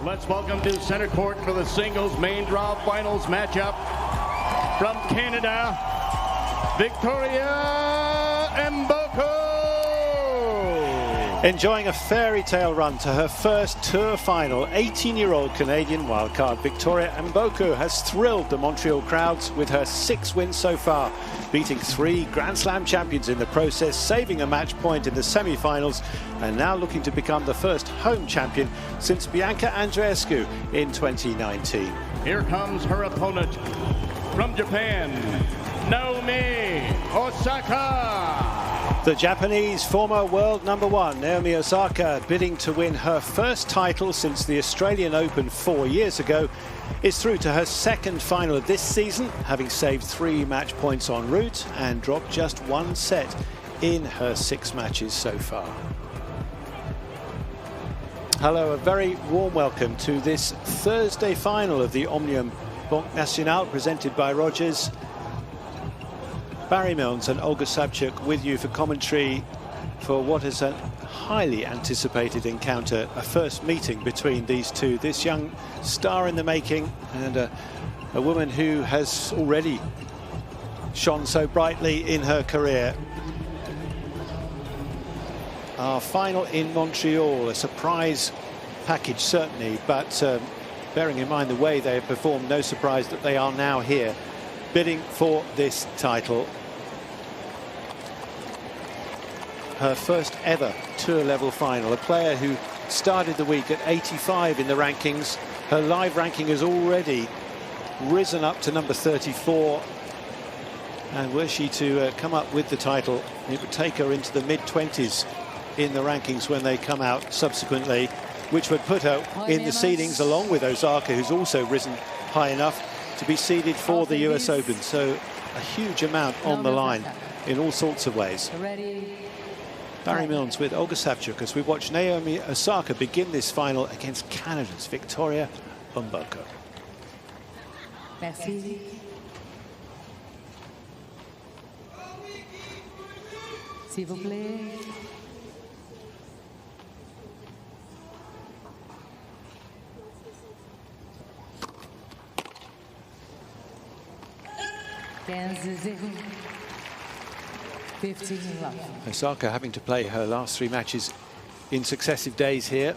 Let's welcome to center court for the singles main draw finals matchup from Canada, Victoria Mboko. Enjoying a fairy tale run to her first tour final, 18-year-old Canadian wildcard Victoria Mboko has thrilled the Montreal crowds with her 6 wins so far, beating 3 Grand Slam champions in the process, saving a match point in the semi-finals, and now looking to become the first home champion since Bianca Andreescu in 2019. Here comes her opponent from Japan, Naomi Osaka. The Japanese former world #1 Naomi Osaka, bidding to win her first title since the Australian Open 4 years ago, is through to her second final of this season, having saved 3 match points en route and dropped just 1 set in her 6 matches so far. Hello, a very warm welcome to this Thursday final of the Omnium Banque Nationale presented by Rogers. Barry Milnes and Olga Sabchuk with you for commentary for what is a highly anticipated encounter, a first meeting between these two. This young star in the making and a woman who has already shone so brightly in her career. Our final in Montreal, a surprise package certainly, but bearing in mind the way they have performed, no surprise that they are now here bidding for this title. Her first ever tour level final, a player who started the week at 85 in the rankings. Her live ranking has already risen up to number 34, and were she to come up with the title, it would take her into the mid-20s in the rankings when they come out subsequently, which would put her in the seedings along with Osaka, who's also risen high enough to be seeded for the US Open. So a huge amount on the line in all sorts of ways. Barry Milnes with Olga Sabchuk as we watch Naomi Osaka begin this final against Canada's Victoria Mboko. Merci. S'il vous plaît. Osaka having to play her last 3 matches in successive days here.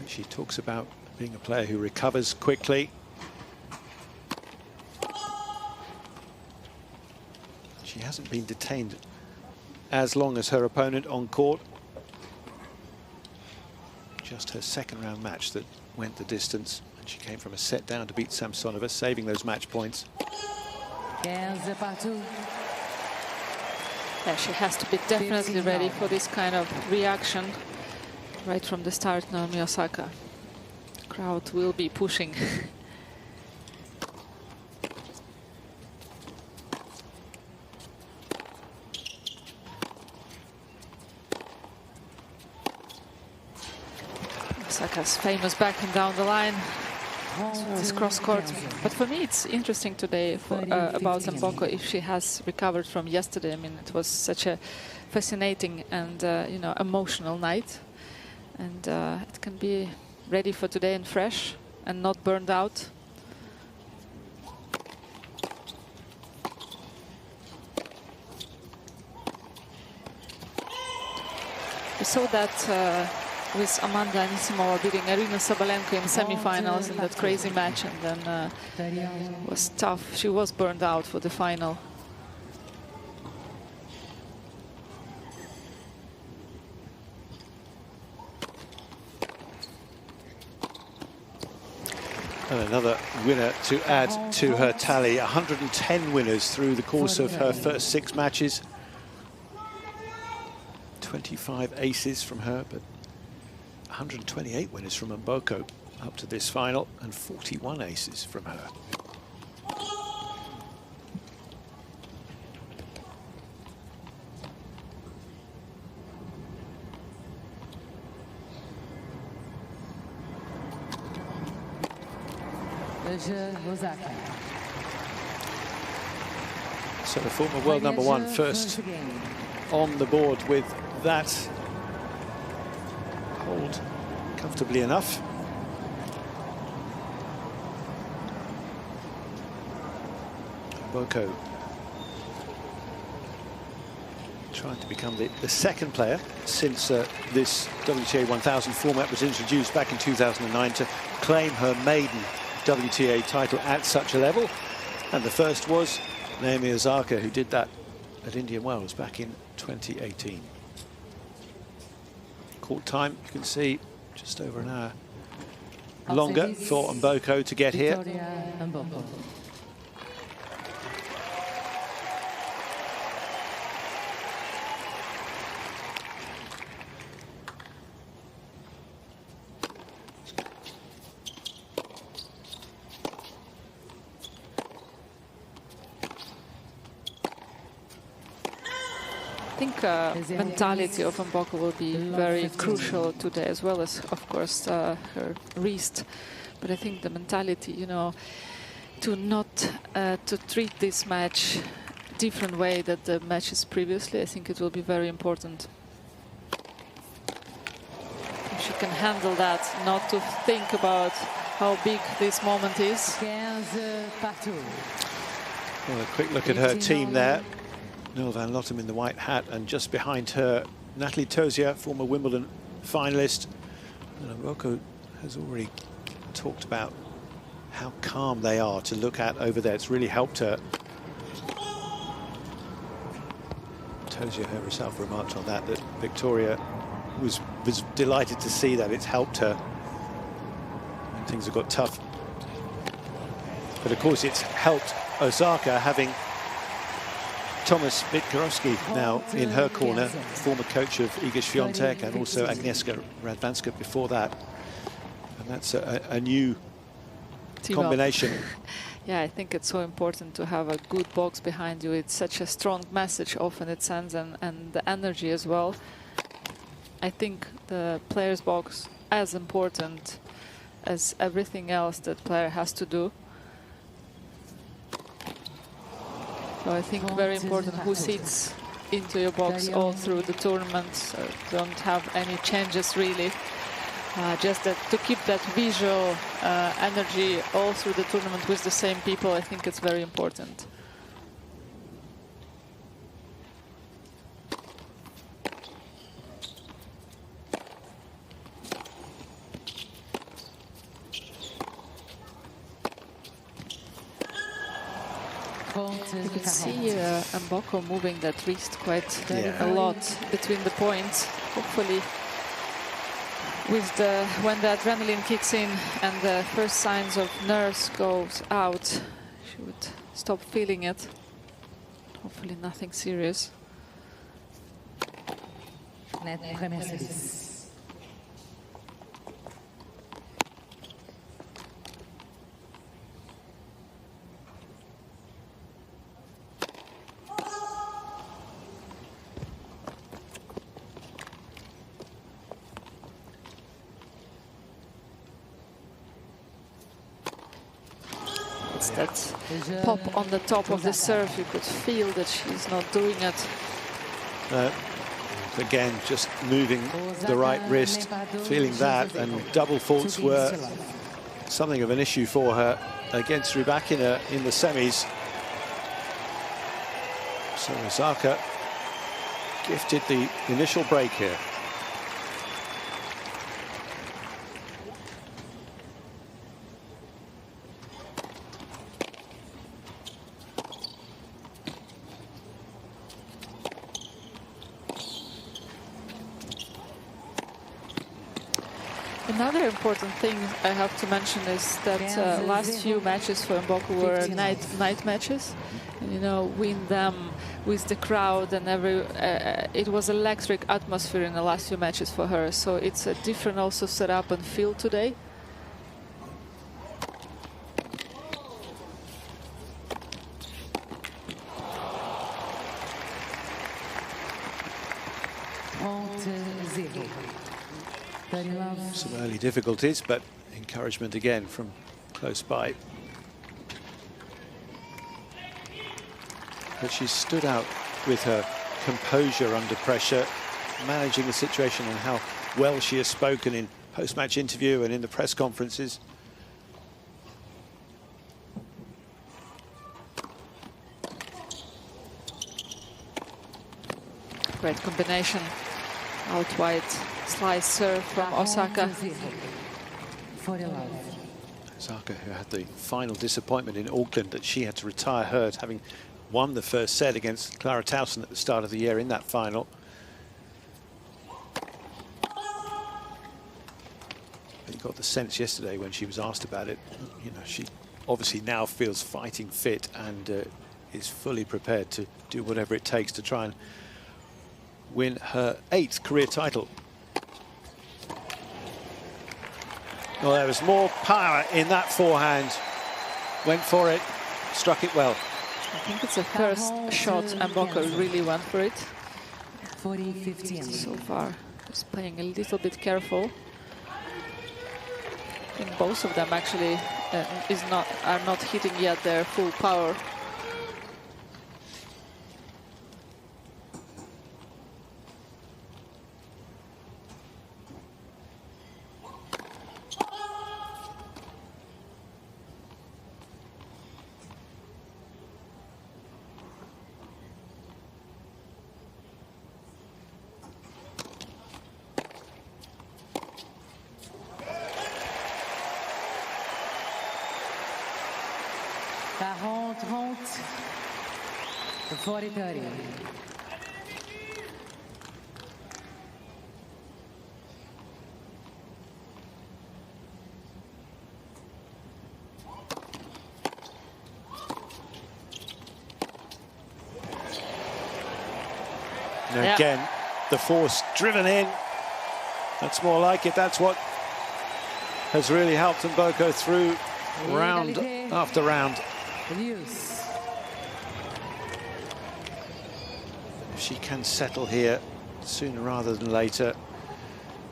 She talks about being a player who recovers quickly. She hasn't been detained as long as her opponent on court. Just her second round match that went the distance, and she came from a set down to beat Samsonova, saving those match points. Yeah, she has to be definitely ready for this kind of reaction right from the start. Naomi Osaka. The crowd will be pushing. Osaka's famous back and down the line. This cross court, but for me it's interesting today about Mboko if she has recovered from yesterday. I mean, it was such a fascinating and you know, emotional night, and it can be ready for today and fresh and not burned out. We saw that with Amanda Anisimova beating Arina Sabalenka in semi-finals in that crazy match, and then it was tough. She was burned out for the final. And another winner to add to her tally. 110 winners through the course of her first 6 matches. 25 aces from her, but 128 winners from Mboko up to this final, and 41 aces from her. So the former world #1 first on the board with that hold comfortably enough. Mboko trying to become the second player since this WTA 1000 format was introduced back in 2009 to claim her maiden WTA title at such a level. And the first was Naomi Osaka, who did that at Indian Wells back in 2018. Court time, you can see, just over an hour longer for Mboko to get here. Mboko. I think mentality of Mboko will be very crucial today, as well as, of course, her wrist. But I think the mentality, you know, to not to treat this match different way than the matches previously, I think it will be very important. If she can handle that, not to think about how big this moment is. Well, a quick look at her team there. Nil van Lottem in the white hat, and just behind her, Natalie Tozier, former Wimbledon finalist. And Mboko has already talked about how calm they are to look at over there. It's really helped her. Tozier herself remarked on that Victoria was delighted to see that. It's helped her when things have got tough. But of course, it's helped Osaka having Thomas Mitkorowski now in her corner, former coach of Iga Świątek and also Agnieszka Radwanska before that. And that's a new combination. Yeah, I think it's so important to have a good box behind you. It's such a strong message often it sends, and the energy as well. I think the player's box as important as everything else that player has to do. So I think very important who sits into your box all through the tournament. So don't have any changes really. Just that to keep that visual energy all through the tournament with the same people, I think it's very important. You can see Mboko moving that wrist quite a lot between the points. Hopefully, when the adrenaline kicks in and the first signs of nerves goes out, she would stop feeling it. Hopefully, nothing serious. That pop on the top of the serve, you could feel that she's not doing it. Again, just moving the right wrist, feeling that, and double faults were something of an issue for her against Rybakina in the semis. So Osaka gifted the initial break here. Another important thing I have to mention is that last few matches for Mboko were night matches. And, you know, win them with the crowd and it was electric atmosphere in the last few matches for her. So it's a different also setup and feel today. Some early difficulties, but encouragement again from close by. But she stood out with her composure under pressure, managing the situation, and how well she has spoken in post-match interview and in the press conferences. Great combination. Out wide slice serve from Osaka. Osaka, who had the final disappointment in Auckland that she had to retire hurt, having won the first set against Clara Towson at the start of the year in that final. You got the sense yesterday when she was asked about it, you know, she obviously now feels fighting fit and is fully prepared to do whatever it takes to try and win her 8th career title. Well, there was more power in that forehand. Went for it, struck it well. I think it's the first shot Mboko really went for it. 40-15. So far, he's playing a little bit careful. I think both of them actually are not hitting yet their full power. The 40-30. And again, the force driven in. That's more like it. That's what has really helped Mboko through round after round. If she can settle here sooner rather than later,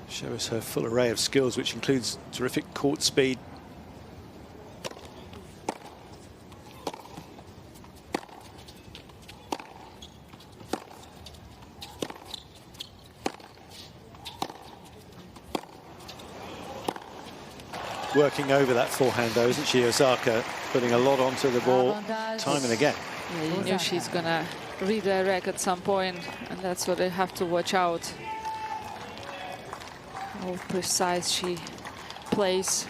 show us her full array of skills, which includes terrific court speed. Working over that forehand though, isn't she, Osaka? Putting a lot onto the ball time and again. Yeah, you knew she's gonna redirect at some point, and that's what they have to watch out. How precise she plays.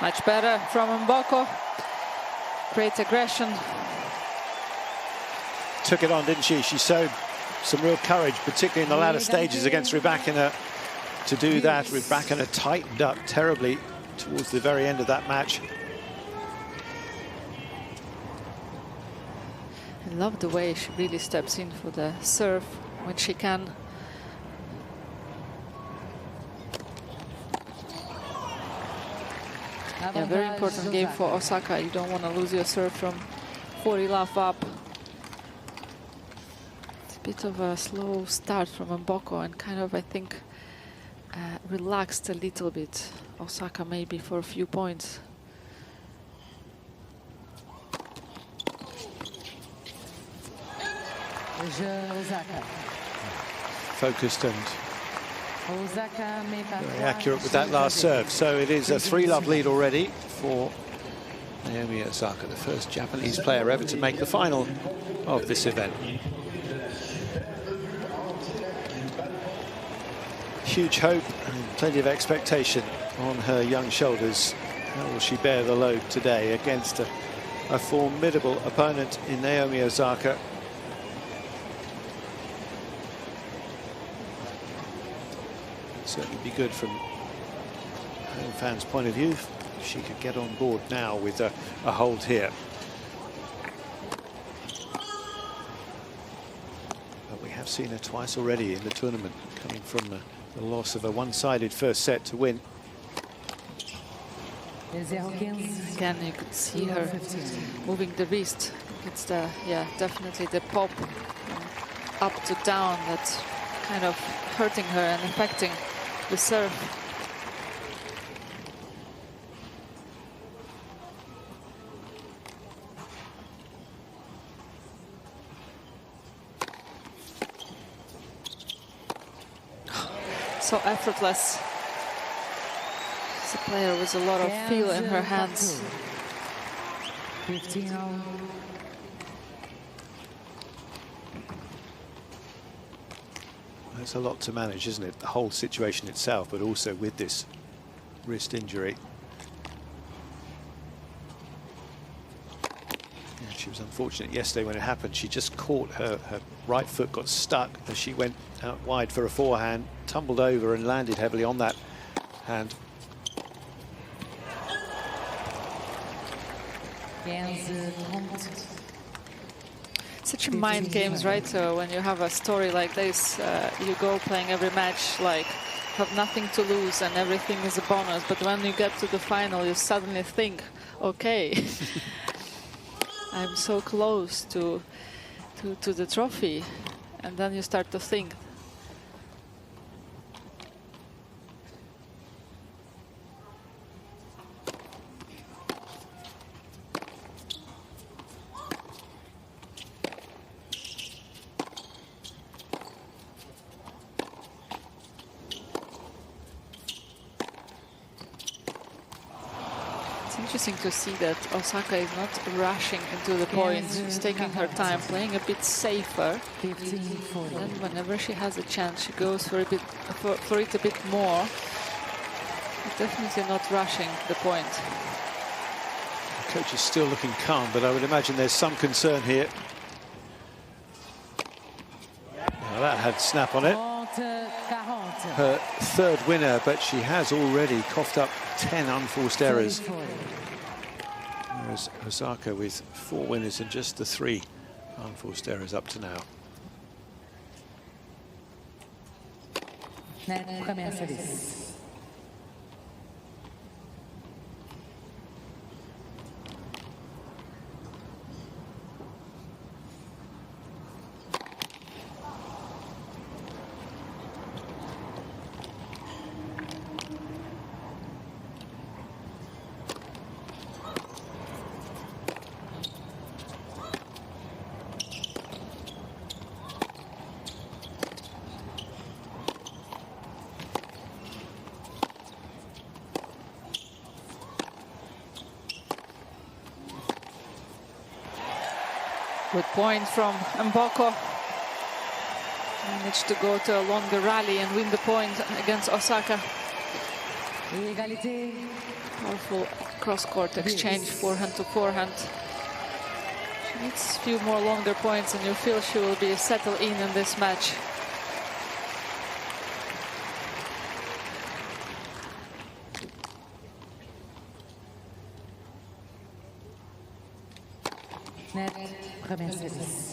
Much better from Mboko. Great aggression. Took it on, didn't she? She showed some real courage, particularly in the latter stages against Rybakina. To do that, Rybakina tightened up terribly towards the very end of that match. I love the way she really steps in for the serve when she can. Yeah, very important game for Osaka. You don't want to lose your serve from 40 love up. It's a bit of a slow start from Mboko and kind of, I think, relaxed a little bit. Osaka maybe for a few points. Focused and very accurate with that last serve. So it is a 3-love lead already for Naomi Osaka, the first Japanese player ever to make the final of this event. Huge hope and plenty of expectation on her young shoulders. How will she bear the load today against a formidable opponent in Naomi Osaka? Certainly be good from home fans' point of view if she could get on board now with a hold here. But we have seen her twice already in the tournament, coming from the loss of a one-sided first set to win. Again, you could see her moving the wrist. It's the, yeah, definitely the pop up to down that's kind of hurting her and affecting the serve. So effortless. It's a player with a lot of feel in her hands. 15-0. That's a lot to manage, isn't it? The whole situation itself, but also with this wrist injury. Yeah, she was unfortunate yesterday when it happened. She just caught her right foot, got stuck as she went out wide for a forehand, tumbled over and landed heavily on that hand. Such mind games, right? So when you have a story like this, you go playing every match like have nothing to lose and everything is a bonus. But when you get to the final, you suddenly think, okay, I'm so close to the trophy. And then you start to think. Interesting to see that Osaka is not rushing into the points. She's taking her time, playing a bit safer. And whenever she has a chance, she goes for it a bit more. But definitely not rushing the point. The coach is still looking calm, but I would imagine there's some concern here. Well, that had snap on it. Her third winner, but she has already coughed up 10 unforced errors. Whereas Osaka with 4 winners and just the 3 unforced errors up to now. Good point from Mboko. Managed to go to a longer rally and win the point against Osaka. Powerful cross-court exchange, forehand to forehand. She needs a few more longer points and you feel she will be settled in this match. Premier service.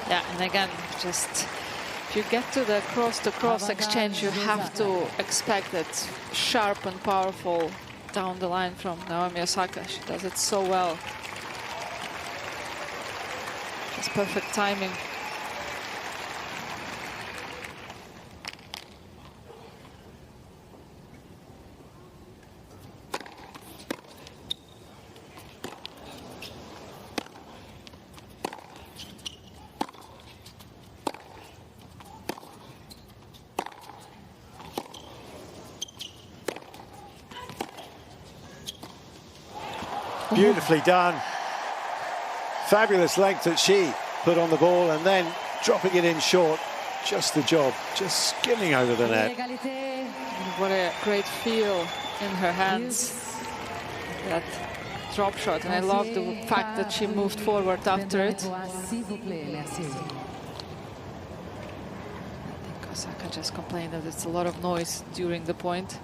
Yeah, and again, just if you get to the cross-to-cross exchange, you have to expect it sharp and powerful down the line from Naomi Osaka. She does it so well. Just perfect timing. Beautifully done. Fabulous length that she put on the ball and then dropping it in short. just the job, just skimming over the net. What a great feel in her hands. That drop shot, and I love the fact that she moved forward after it. I think Osaka just complained that it's a lot of noise during the point.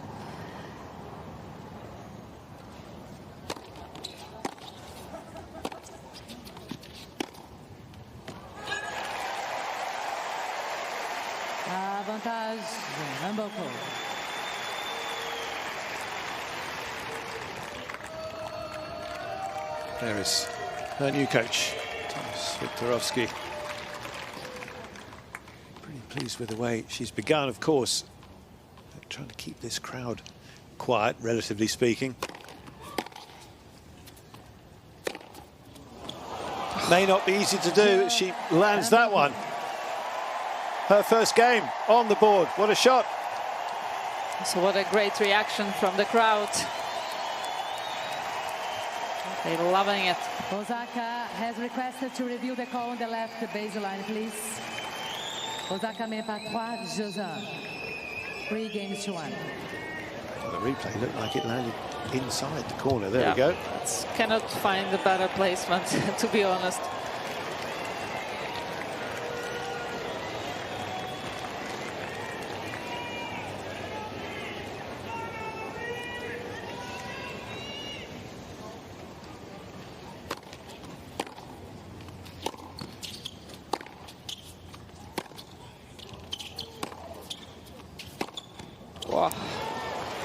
Avantage, Mboko. There is her new coach, Thomas Viktorovsky. Pretty pleased with the way she's begun, of course. Trying to keep this crowd quiet, relatively speaking. May not be easy to do. She lands that one. Her first game on the board. What a shot. So what a great reaction from the crowd. They're loving it. Osaka has requested to review the call on the left baseline, please. Osaka met par 3 jeux 1. 3 games to 1. The replay looked like it landed inside the corner. There we go. Cannot find a better placement, to be honest. Wow,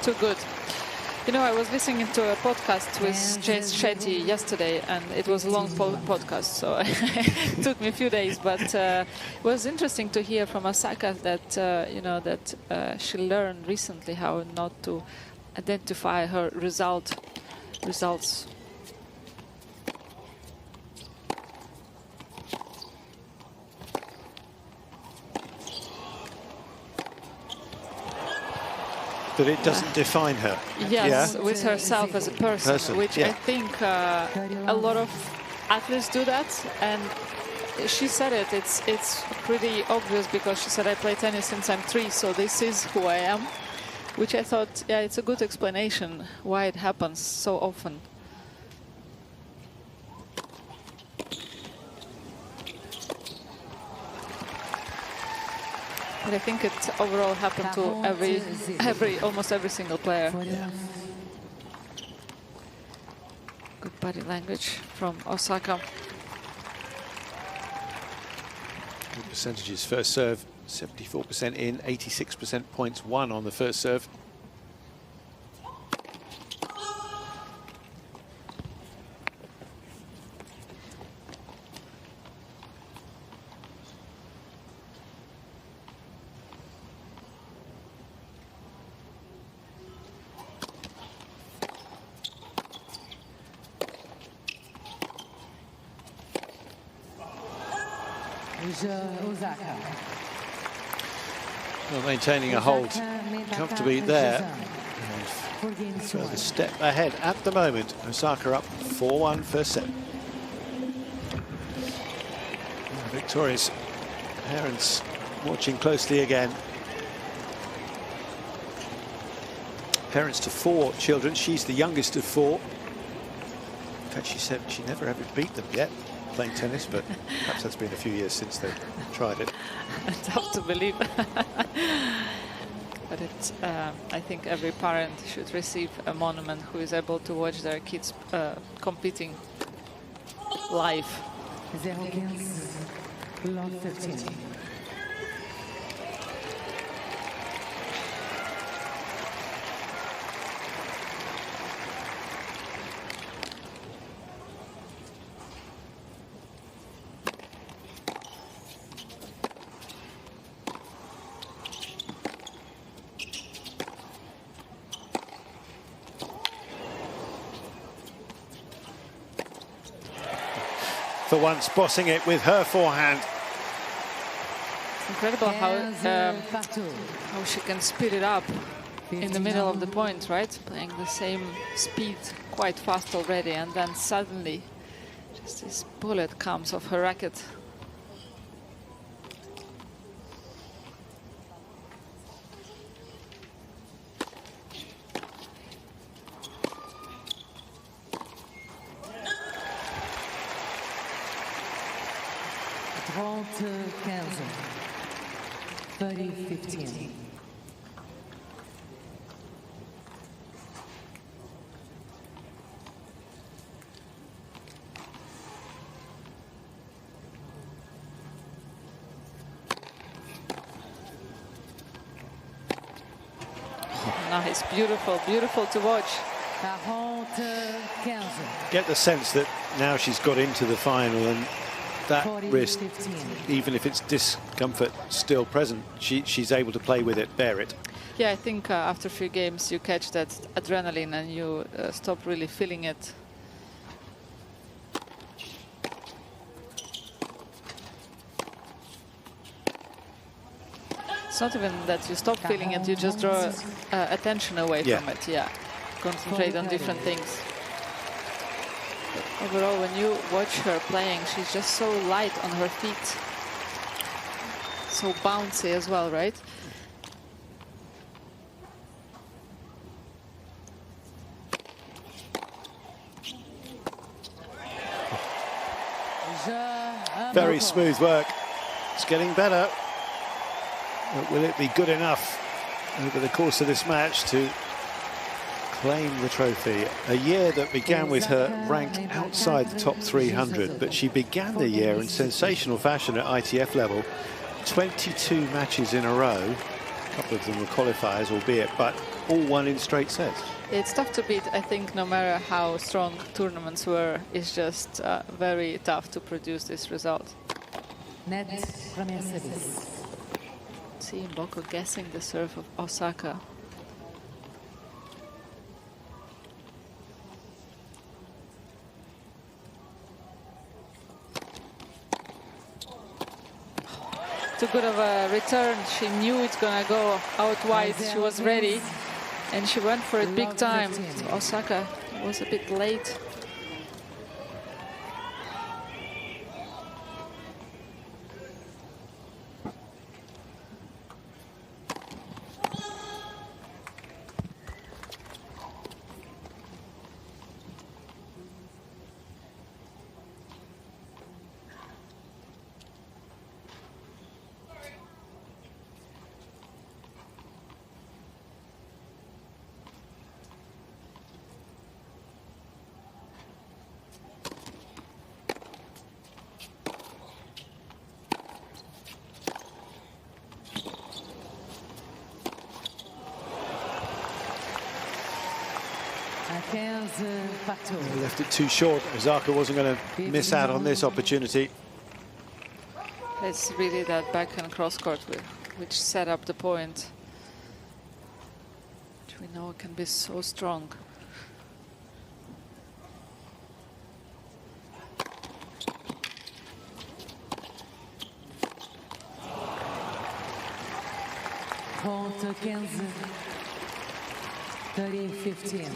too good. You know, I was listening to a podcast with James Shetty yesterday, and it was a long podcast, so it took me a few days. But it was interesting to hear from Osaka that you know, that she learned recently how not to identify her results. That it doesn't define her. Yes, with herself as a person, which I think a lot of athletes do that. And she said it. It's pretty obvious, because she said, I play tennis since I'm 3, so this is who I am. Which I thought, yeah, it's a good explanation why it happens so often. But I think it overall happened to almost every single player. Good body language from Osaka. Good percentages. First serve, 74% in, 86% points won on the first serve. Osaka. Well, maintaining a hold comfortably there. And further step ahead at the moment. Osaka up 4-1 first set. Victoria's parents watching closely again. Parents to 4 children. She's the youngest of 4. In fact, she said she never ever beat them yet playing tennis, but perhaps that's been a few years since they tried it. Tough to believe. But it's, I think every parent should receive a monument who is able to watch their kids competing live. 0-15, lot 15. For once, bossing it with her forehand. It's incredible how she can speed it up in the middle of the point, right? Playing the same speed quite fast already, and then suddenly just this bullet comes off her racket. Ponte 15. 30-15. Nice, beautiful, beautiful to watch. Get the sense that now she's got into the final, and that wrist, even if it's discomfort still present, she's able to play with it, bear it. Yeah, I think after a few games you catch that adrenaline and you stop really feeling it. It's not even that you stop feeling it, you just draw attention away from it. Yeah, concentrate on different things. But overall, when you watch her playing, she's just so light on her feet. So bouncy as well, right? Very smooth work. It's getting better. But will it be good enough over the course of this match to claim the trophy? A year that began with her ranked outside the top 300, but she began the year in sensational fashion at ITF level. 22 matches in a row. A couple of them were qualifiers, albeit, but all won in straight sets. It's tough to beat. I think no matter how strong tournaments were, it's just very tough to produce this result. Net premier service. See Mboko guessing the serve of Osaka. Too good of a return. She knew it's gonna go out wide. She was ready, and she went for it big time. So Osaka was a bit late. They left it too short. Osaka wasn't going to miss out on this opportunity. It's really that backhand cross court which set up the point, which we know can be so strong. Ponte 15. 30-15.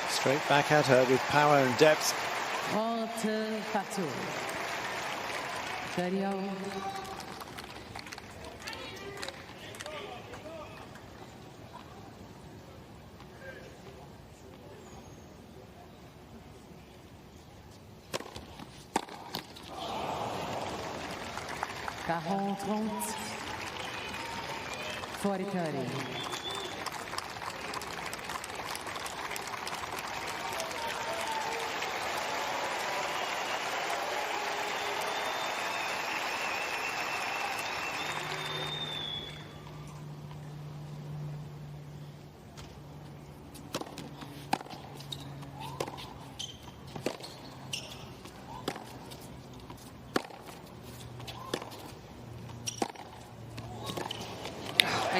Straight back at her with power and depth. Ponte 14. 30. Caron 30. 40-30.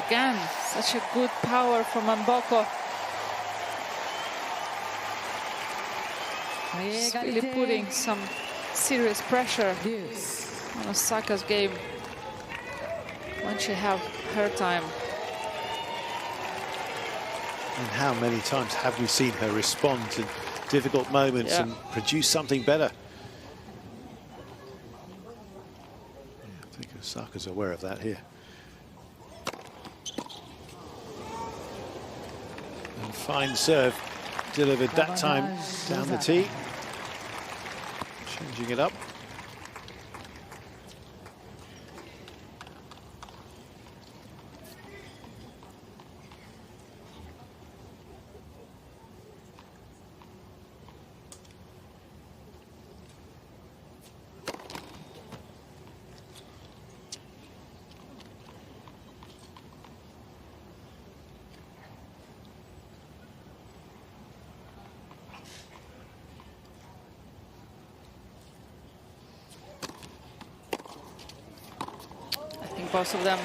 Again, such a good power from Mboko. She's really putting some serious pressure on Osaka's game when she have her time. And how many times have we seen her respond to difficult moments and produce something better? Osaka's aware of that here. And fine serve delivered that time down the tee. Changing it up. Both of them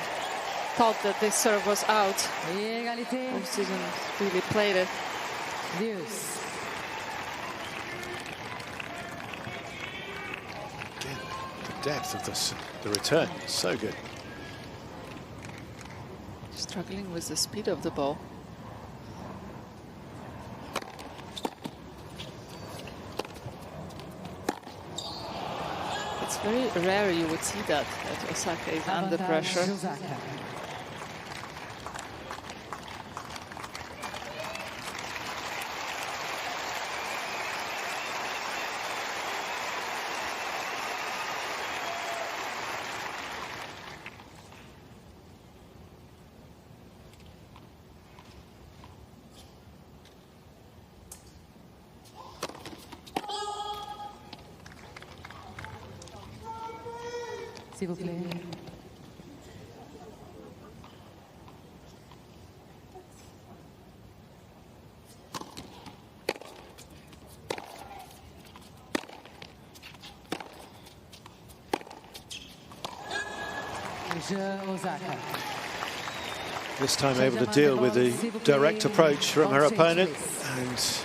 thought that this serve was out. Égalité. Both didn't really play it. Deuce. Again, the depth of the return, so good. Struggling with the speed of the ball. It's very rare you would see that Osaka is under pressure. S'il vous plaît. Osaka. This time able to deal with the direct approach from her opponent, and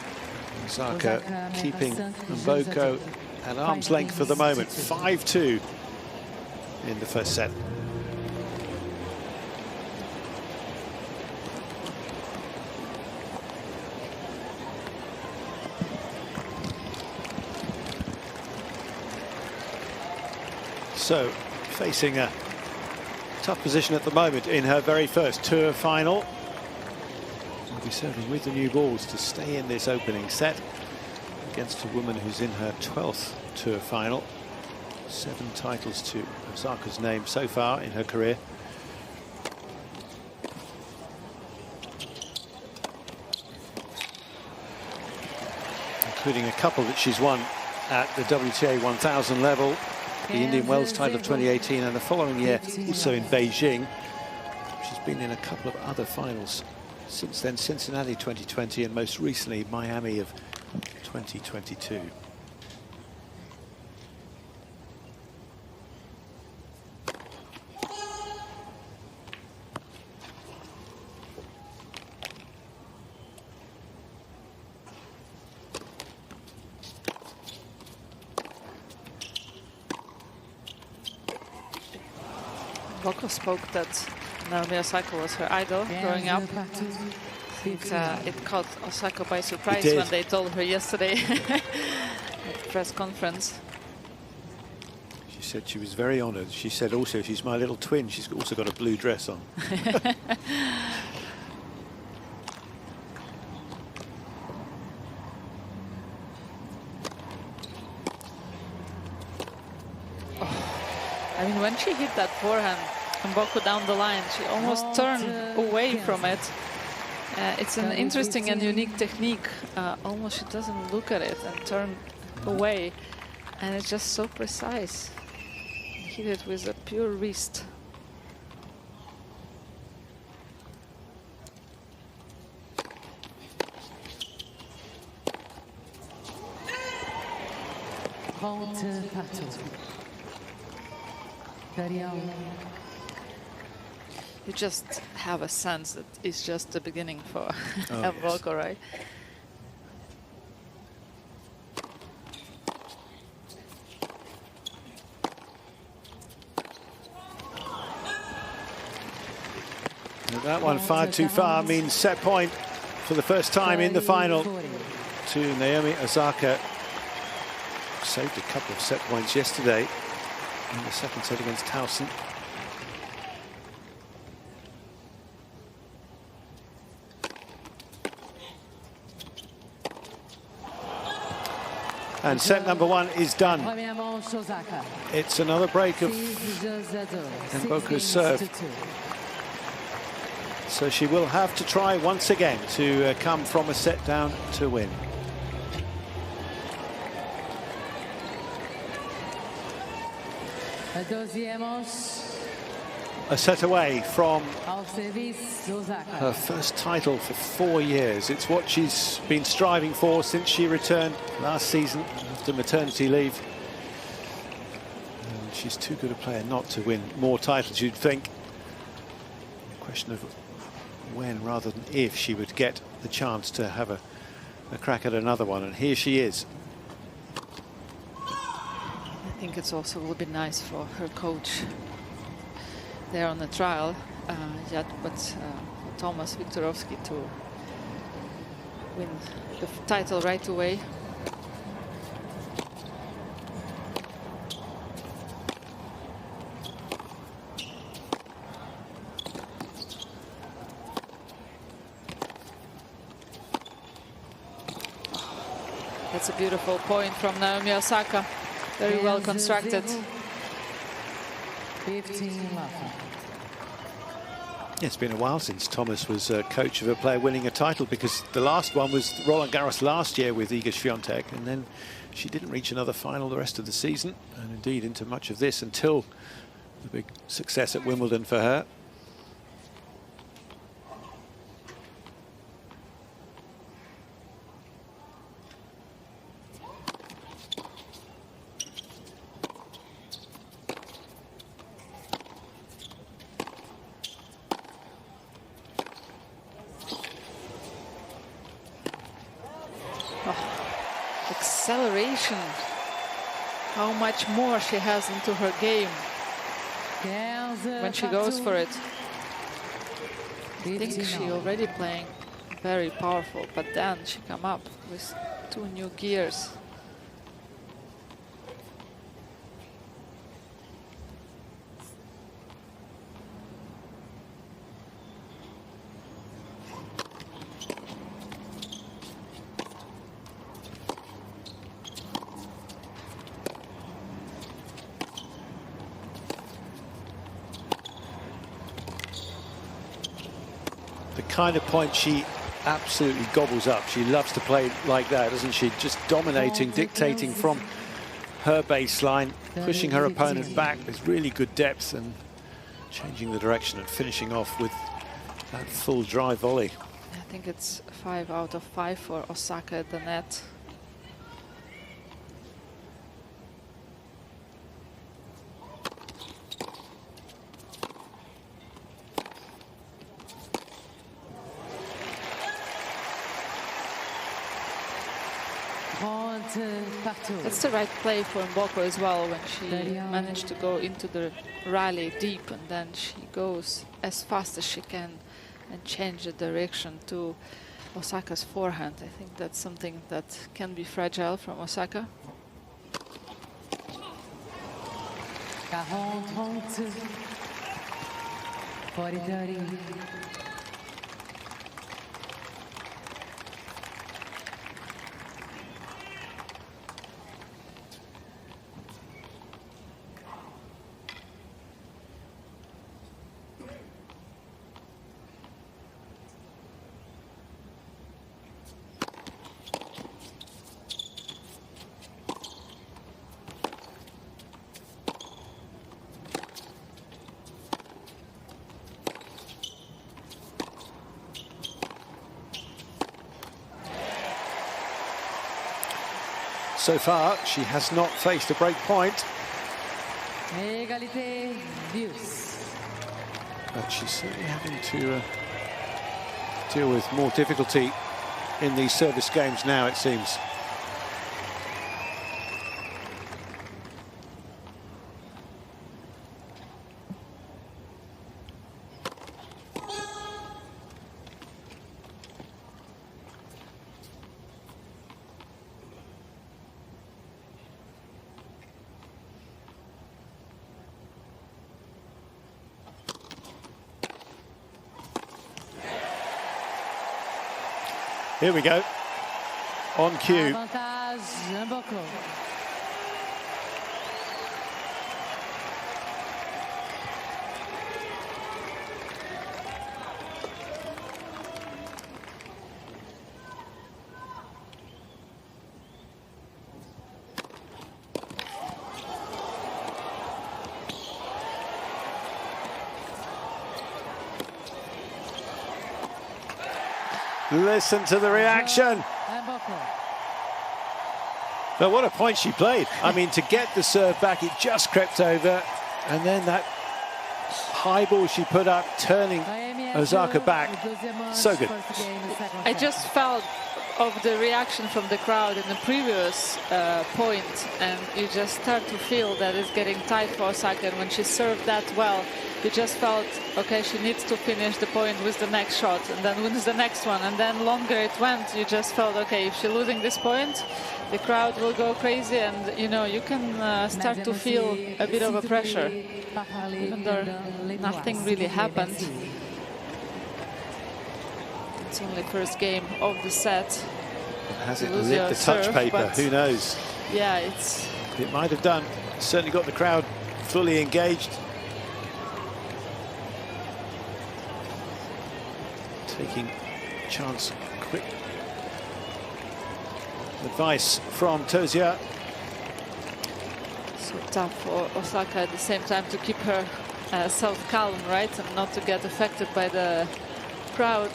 Osaka keeping Mboko at arm's length for the moment. 5-2 in the first set. So, facing a tough position at the moment in her very first tour final. She'll be serving with the new balls to stay in this opening set against a woman who's in her 12th tour final. 7 titles to Osaka's name so far in her career. Including a couple that she's won at the WTA 1000 level. The Indian Wells title of 2018, and the following year also in Beijing. She's been in a couple of other finals since then, Cincinnati 2020 and most recently Miami of 2022. Mboko spoke that Naomi Osaka was her idol growing up. It caught Osaka by surprise when they told her yesterday at the press conference. She said she was very honoured. She said also she's my little twin. She's also got a blue dress on. I mean, when she hit that forehand, Mboko down the line, she almost turned away from it. It's an interesting and unique technique. Almost she doesn't look at it and turn away. And it's just so precise. Hit it with a pure wrist. You just have a sense that it's just the beginning for Mboko, right? And that one far too far means set point for the first time in the final to Naomi Osaka. Saved a couple of set points yesterday in the second set against Towson. And set number 1 is done. It's another break of Mboko's serve. So she will have to try once again to come from a set down to win. A set away from her first title for 4 years. It's what she's been striving for since she returned last season after maternity leave. And she's too good a player not to win more titles, you'd think. A question of when rather than if she would get the chance to have a crack at another one. And here she is. I think it's also will be nice for her coach there on the trial, Thomas Viktorovski to win the title right away. That's a beautiful point from Naomi Osaka. Very well constructed. 15-11. It's been a while since Thomas was coach of a player winning a title, because the last one was Roland Garros last year with Iga Świątek, and then she didn't reach another final the rest of the season, and indeed into much of this until the big success at Wimbledon for her. Acceleration, how much more she has into her game when she goes for it. I think she already playing very powerful, but then she come up with 2 new gears. The kind of point she absolutely gobbles up. She loves to play like that, doesn't she? Just dominating, dictating from her baseline, pushing her opponent back with really good depth and changing the direction and finishing off with that full drive volley. I think it's 5 out of 5 for Osaka at the net. That's the right play for Mboko as well, when she managed to go into the rally deep, and then she goes as fast as she can and change the direction to Osaka's forehand. I think that's something that can be fragile from Osaka. 40-30. 40-30. So far, she has not faced a break point. Égalité, deuce. But she's certainly having to deal with more difficulty in these service games now, it seems. Here we go, on cue. Mboko. Listen to the reaction. But what a point she played. I mean, to get the serve back, it just crept over. And then that high ball she put up, turning Osaka back. So good. I just felt of the reaction from the crowd in the previous point, and you just start to feel that it's getting tight for Osaka. And when she served that well, you just felt, okay, she needs to finish the point with the next shot, and then wins the next one. And then longer it went, you just felt, okay, if she's losing this point, the crowd will go crazy, and you know, you can start to feel a bit of a pressure, even though nothing really happened. It's only first game of the set. Has it lit the touch paper? Who knows? Yeah, it might have done. Certainly got the crowd fully engaged. Taking chance quick. Advice from Tozia. So tough for Osaka at the same time to keep her self calm, right, and not to get affected by the crowd.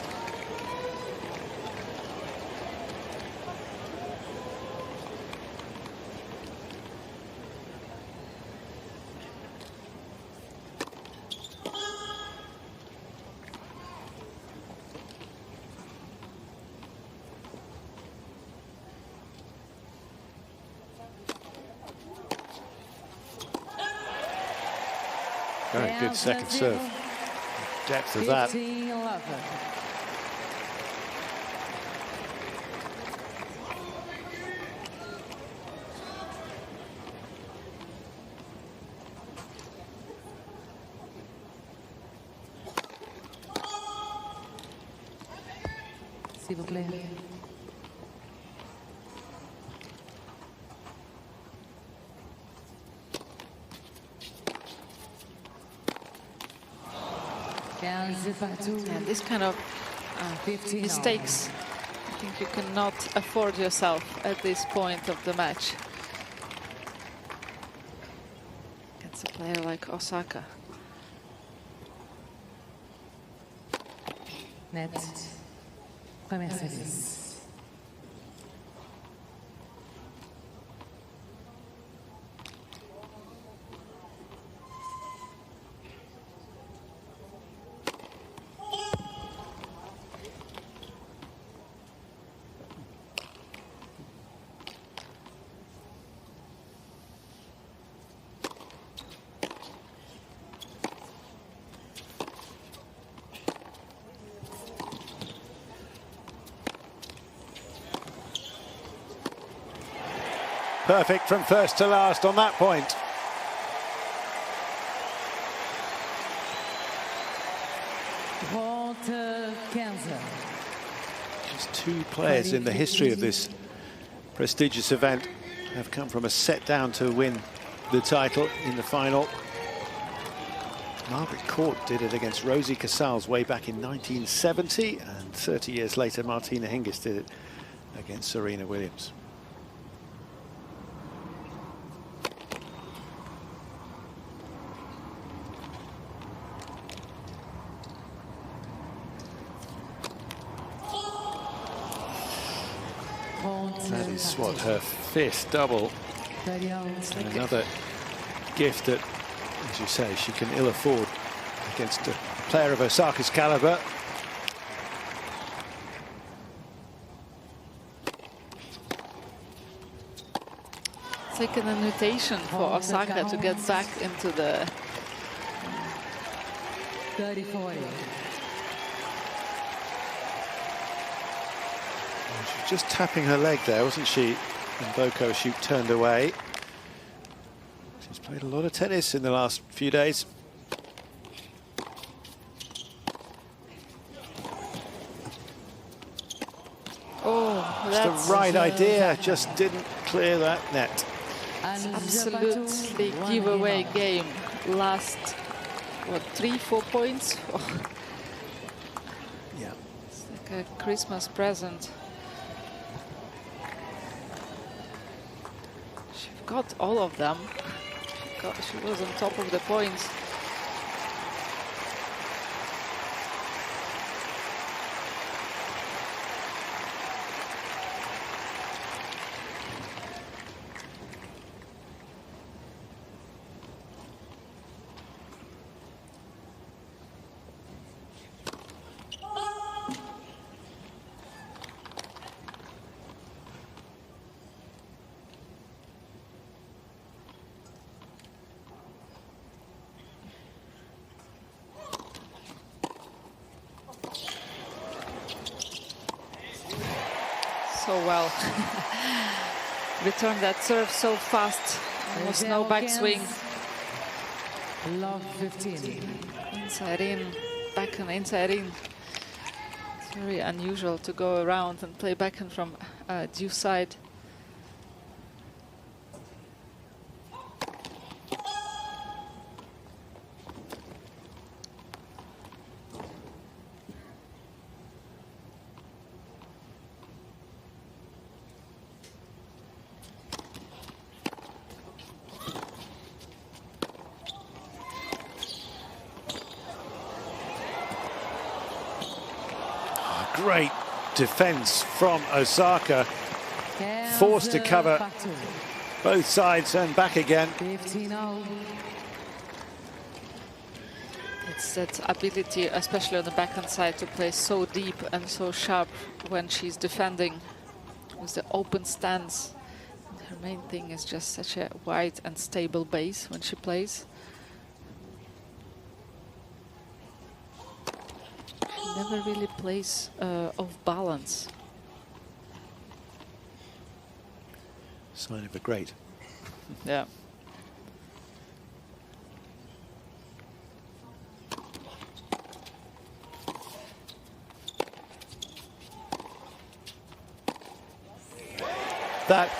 Very good second serve. Depth of that. S'il vous plaît. And this kind of mistakes, I think you cannot afford yourself at this point of the match against a player like Osaka. Net. Premier service. Perfect from first to last on that point. Just two players in the history of this prestigious event have come from a set down to win the title in the final. Margaret Court did it against Rosie Casals way back in 1970, and 30 years later Martina Hingis did it against Serena Williams. That is what, her fifth double, and another gift that, as you say, she can ill afford against a player of Osaka's caliber. It's like an invitation for Osaka to get back into the 30-40. She was just tapping her leg there, wasn't she? And Mboko, she turned away. She's played a lot of tennis in the last few days. Oh, It's that's the right idea, just didn't clear that net. absolutely giveaway game. Last, what, 3-4 points? Oh, Yeah. it's like a Christmas present. She got all of them. She was on top of the points. So well. Returned that serve so fast. Almost no backswing. Love 15. Inside in, backhand inside in. It's very unusual to go around and play backhand from due side. Great defense from Osaka. Forced to cover both sides and back again. 15-0. It's that ability, especially on the backhand side, to play so deep and so sharp when she's defending with the open stance. Her main thing is just such a wide and stable base when she plays. Never really plays off balance. Sign of a great. Yeah. That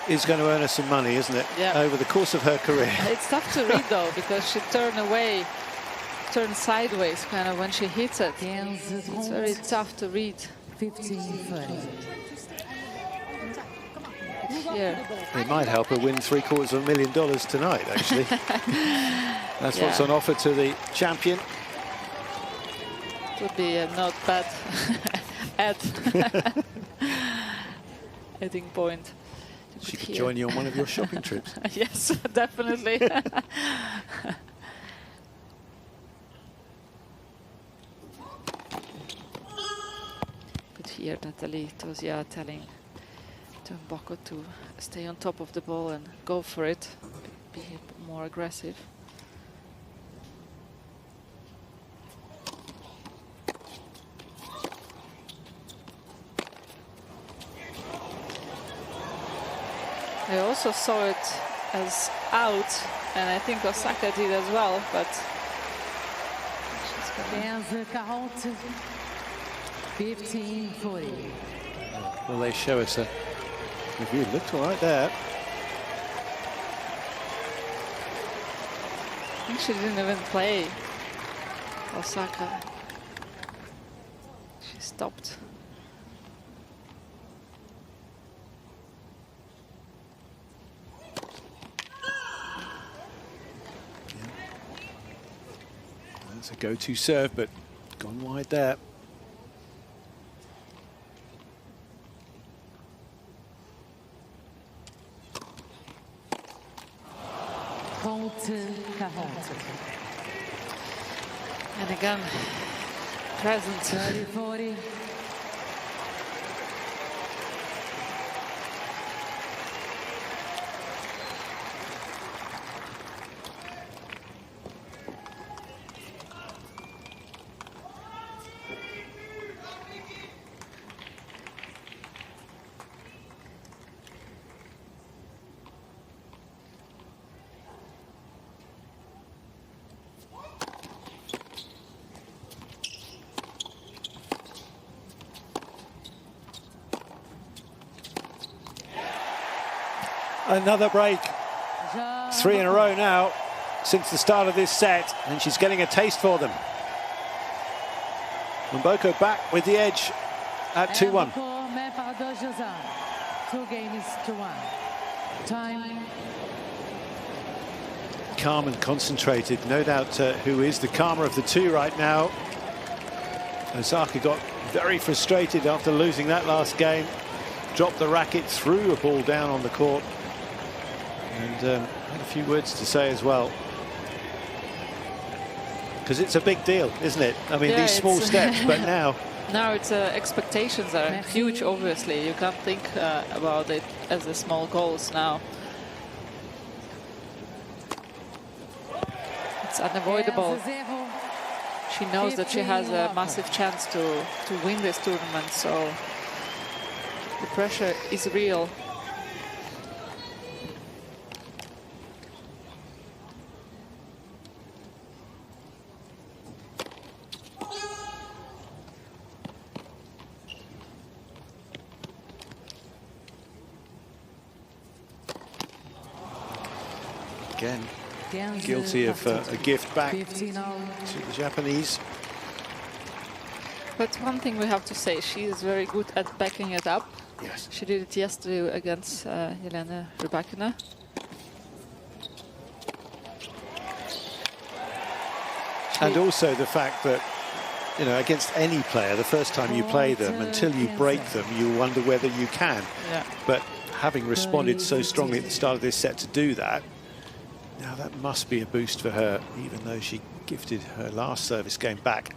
is going to earn her some money, isn't it? Yeah. Over the course of her career. It's tough to read though, because she turned away, turned sideways kind of when she hits it. It's very tough to read. 15-30. Here. It might help her win $750,000 tonight, actually. That's what's on offer to the champion. Would be a not bad ad. Adding point. She could join you on one of your shopping trips. Yes, definitely. But here Natalie Tozia telling to Mboko to stay on top of the ball and go for it, be more aggressive. I also saw it as out, and I think Osaka did as well, but she's gonna 15-40. 15-40. Well, they show us a review. It looked all right there. I think she didn't even play Osaka. She stopped. That's a go-to serve, but gone wide there. And again, present. 30-40. Another break. 3 in a row now since the start of this set, and she's getting a taste for them. Mboko back with the edge at 2-1. 2 games to 1. Time. Calm and concentrated, no doubt who is the calmer of the two right now. Osaka got very frustrated after losing that last game. Dropped the racket, threw a ball down on the court, and had a few words to say as well. Because it's a big deal, isn't it? I mean, these small steps, but now... Now it's expectations are huge, obviously. You can't think about it as the small goals now. It's unavoidable. She knows that she has a massive chance to win this tournament, so the pressure is real. Again, guilty of a gift back to the Japanese. But one thing we have to say, she is very good at backing it up. Yes. She did it yesterday against Jelena Rybakina. And also the fact that, you know, against any player, the first time you play them, until you break them, you wonder whether you can. Yeah. But having responded so strongly at the start of this set to do that, now that must be a boost for her, even though she gifted her last service game back.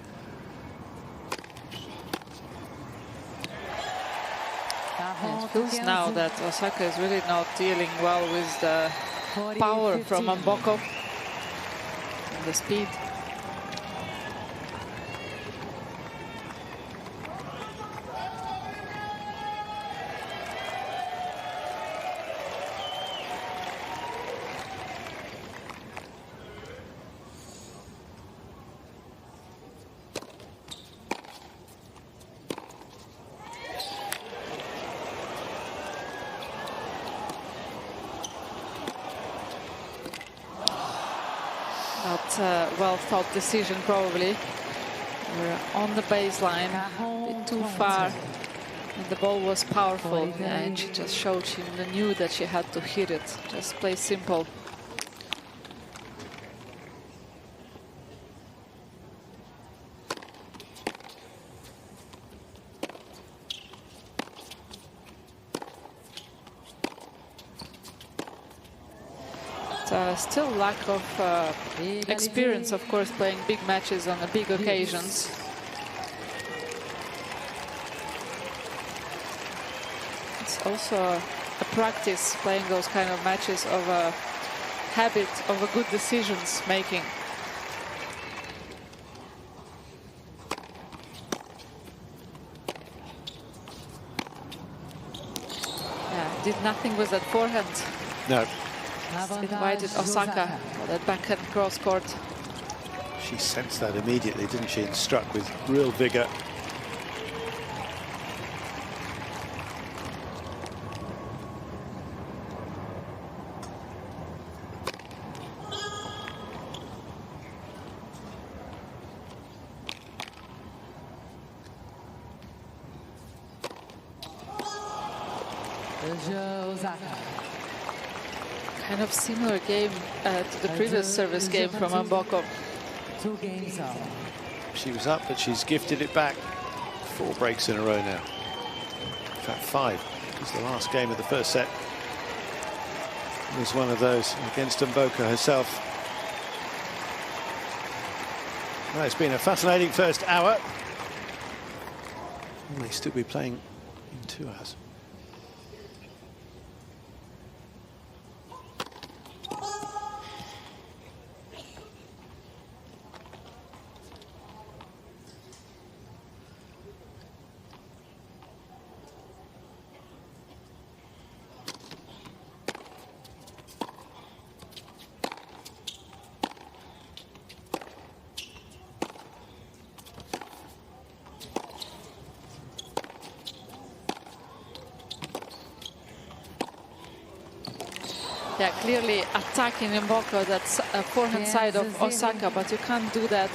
It feels now that Osaka is really not dealing well with the power from Mboko and the speed. Not a well-thought decision, probably. We're on the baseline, a bit too far, and the ball was powerful, and she just showed she knew that she had to hit it. Just play simple. Still lack of experience, of course, playing big matches on the big occasions. It's also a practice playing those kind of matches of a habit of a good decisions making. Yeah, did nothing with that forehand. No. Invited Osaka for that backhand cross court. She sensed that immediately, didn't she? And struck with real vigor. Kind of similar game to the previous service game from Mboko. 2 games out. She was up, but she's gifted it back. 4 breaks in a row now. In fact, 5. Because the last game of the first set was one of those against Mboko herself. Well, it's been a fascinating first hour. We may still be playing in 2 hours. Yeah, clearly attacking Mboko, that's a forehand side of Osaka, but you can't do that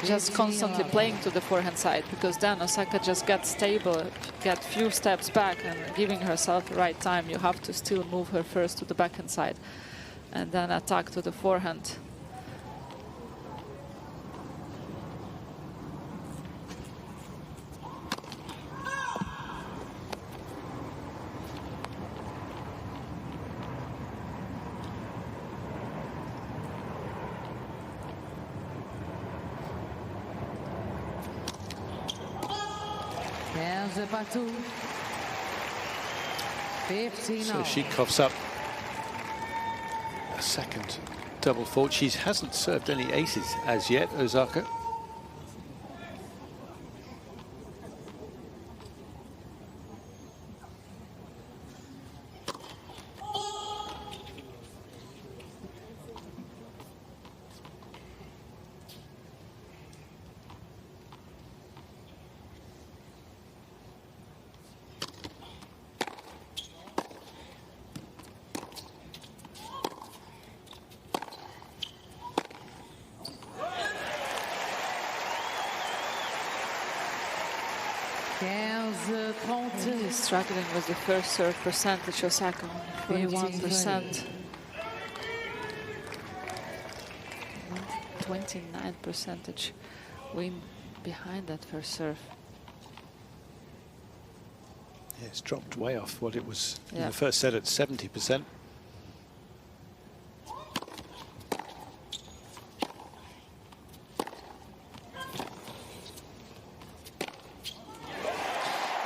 just constantly playing to the forehand side, because then Osaka just gets stable, get few steps back and giving herself the right time. You have to still move her first to the backhand side and then attack to the forehand. So she coughs up a second double fault. She hasn't served any aces as yet, Osaka. Really struggling with the first serve percentage, Osaka, 41%. 29% win behind that first serve. Yeah, it's dropped way off what it was in the first set at 70%.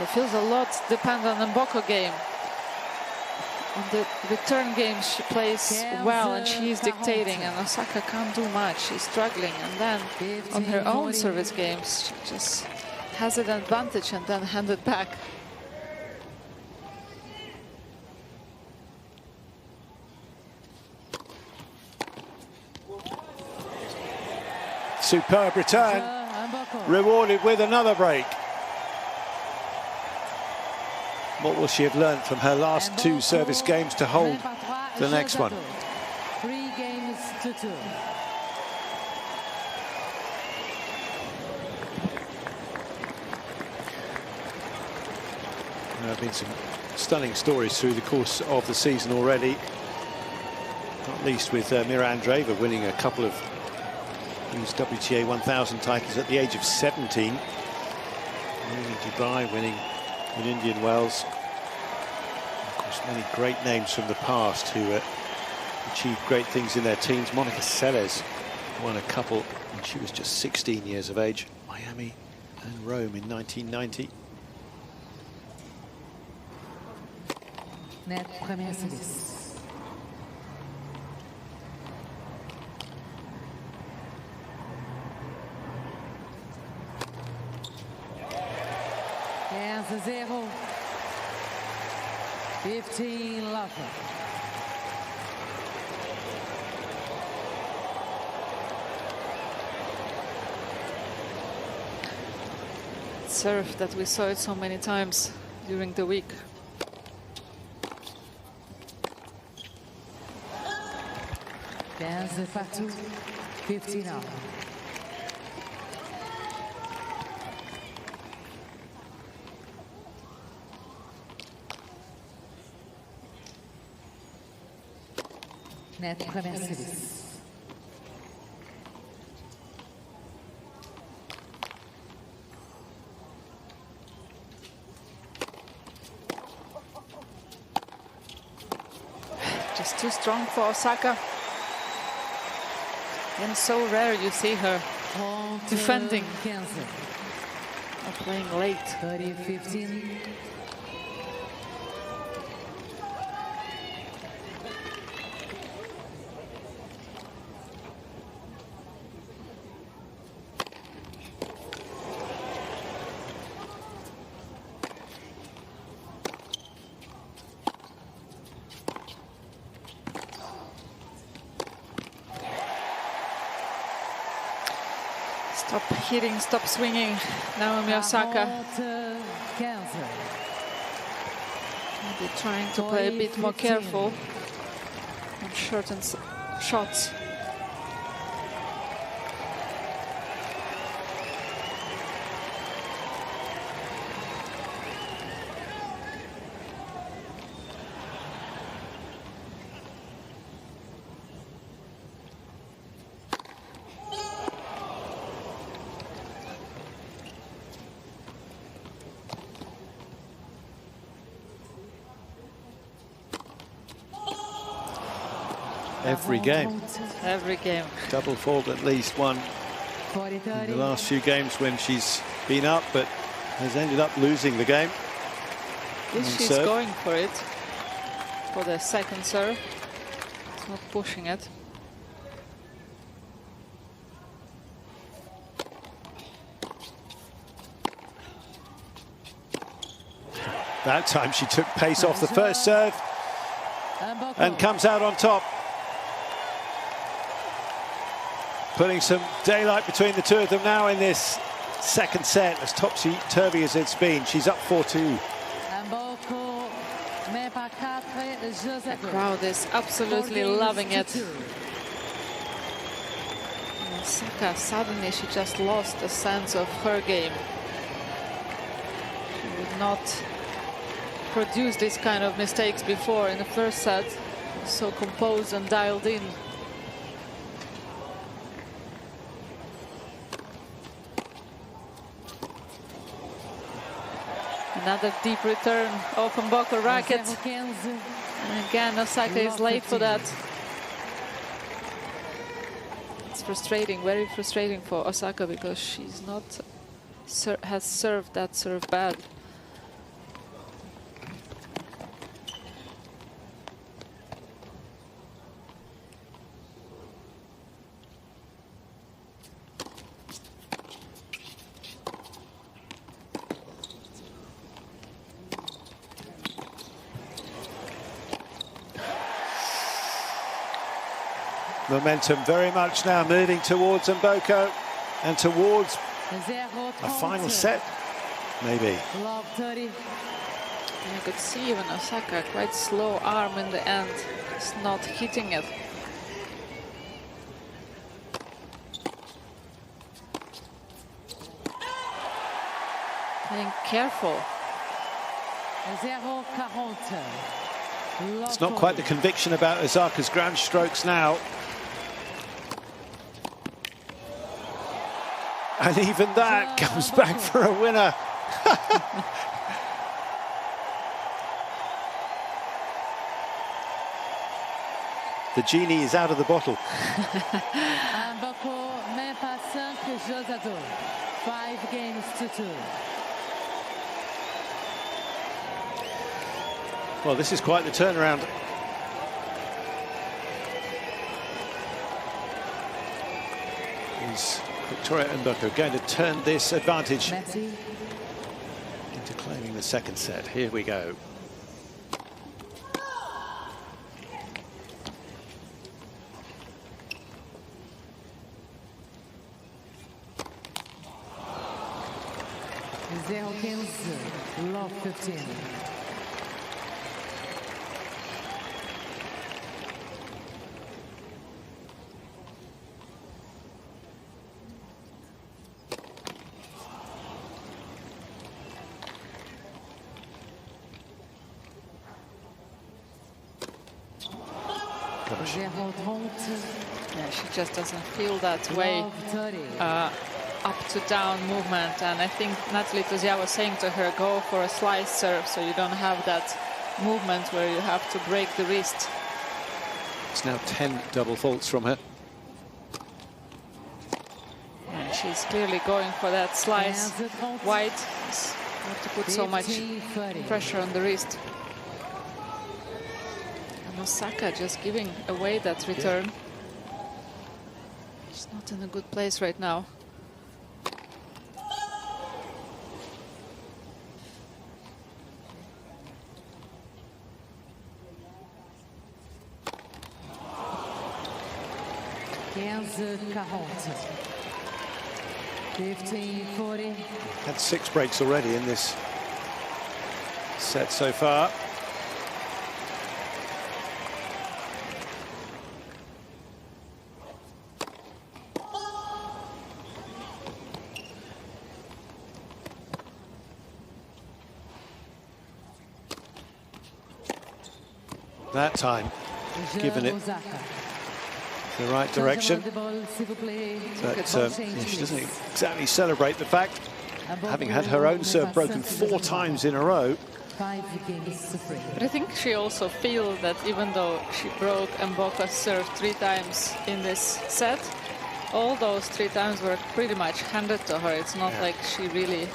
It feels a lot depends on the Mboko game. On the return game, she plays well and she's dictating, and Osaka can't do much. She's struggling, and then on her own service games, she just has an advantage and then hand it back. Superb return, rewarded with another break. What will she have learned from her last two service games to hold the next one? 3 games to 2. There have been some stunning stories through the course of the season already, not least with Mira Andreeva winning a couple of these WTA 1000 titles at the age of 17. Winning Dubai, winning in Indian Wells. Of course, many great names from the past who achieved great things in their teens. Monica Seles won a couple when she was just 16 years of age. Miami and Rome in 1990. Net première service. There's a 0. 15 love. Serve that we saw it so many times during the week. There's a partout. 15 love. Net première service. Just too strong for Osaka. And so rare you see her defending or playing late. 30-15. Stop hitting, stop swinging, Naomi Osaka. Maybe trying to play a bit more careful. shortened shots. Every game. Every game. Double fault at least one in the last few games when she's been up, but has ended up losing the game. She's going for it, for the second serve. It's not pushing it. That time she took pace off the first serve and comes out on top. Putting some daylight between the two of them now in this second set, as topsy-turvy as it's been. She's up 4-2. The crowd is absolutely loving it. Osaka, suddenly she just lost a sense of her game. She would not produce this kind of mistakes before in the first set. So composed and dialed in. Another deep return of Mboko racket. And again, Osaka is late for that. It's frustrating, very frustrating for Osaka, because she's not has served that serve bad. Momentum very much now moving towards Mboko and towards a final set, maybe. You could see even Osaka quite slow arm in the end, just not hitting it. Being careful. It's not quite the conviction about Osaka's grand strokes now. And even that comes back for a winner. The genie is out of the bottle. Mboko, même pas 5 jeux à 2. 5 games to 2. Well, this is quite the turnaround. Is Victoria Mboko going to turn this advantage into claiming the second set? Here we go. Love 15. Yeah, she just doesn't feel that way. Up to down movement, and I think Natalie Tozia was saying to her, go for a slice serve so you don't have that movement where you have to break the wrist. It's now 10 double faults from her. And she's clearly going for that slice wide, not to put so much pressure on the wrist. And Osaka just giving away that return. She's not in a good place right now. Quarante. 15-40. Had 6 breaks already in this set so far. that time, given it the right direction. But yeah, she doesn't exactly celebrate the fact, having had her own serve broken 4 times in a row. But I think she also feels that even though she broke Mboko's serve 3 times in this set, all those 3 times were pretty much handed to her. It's not like she really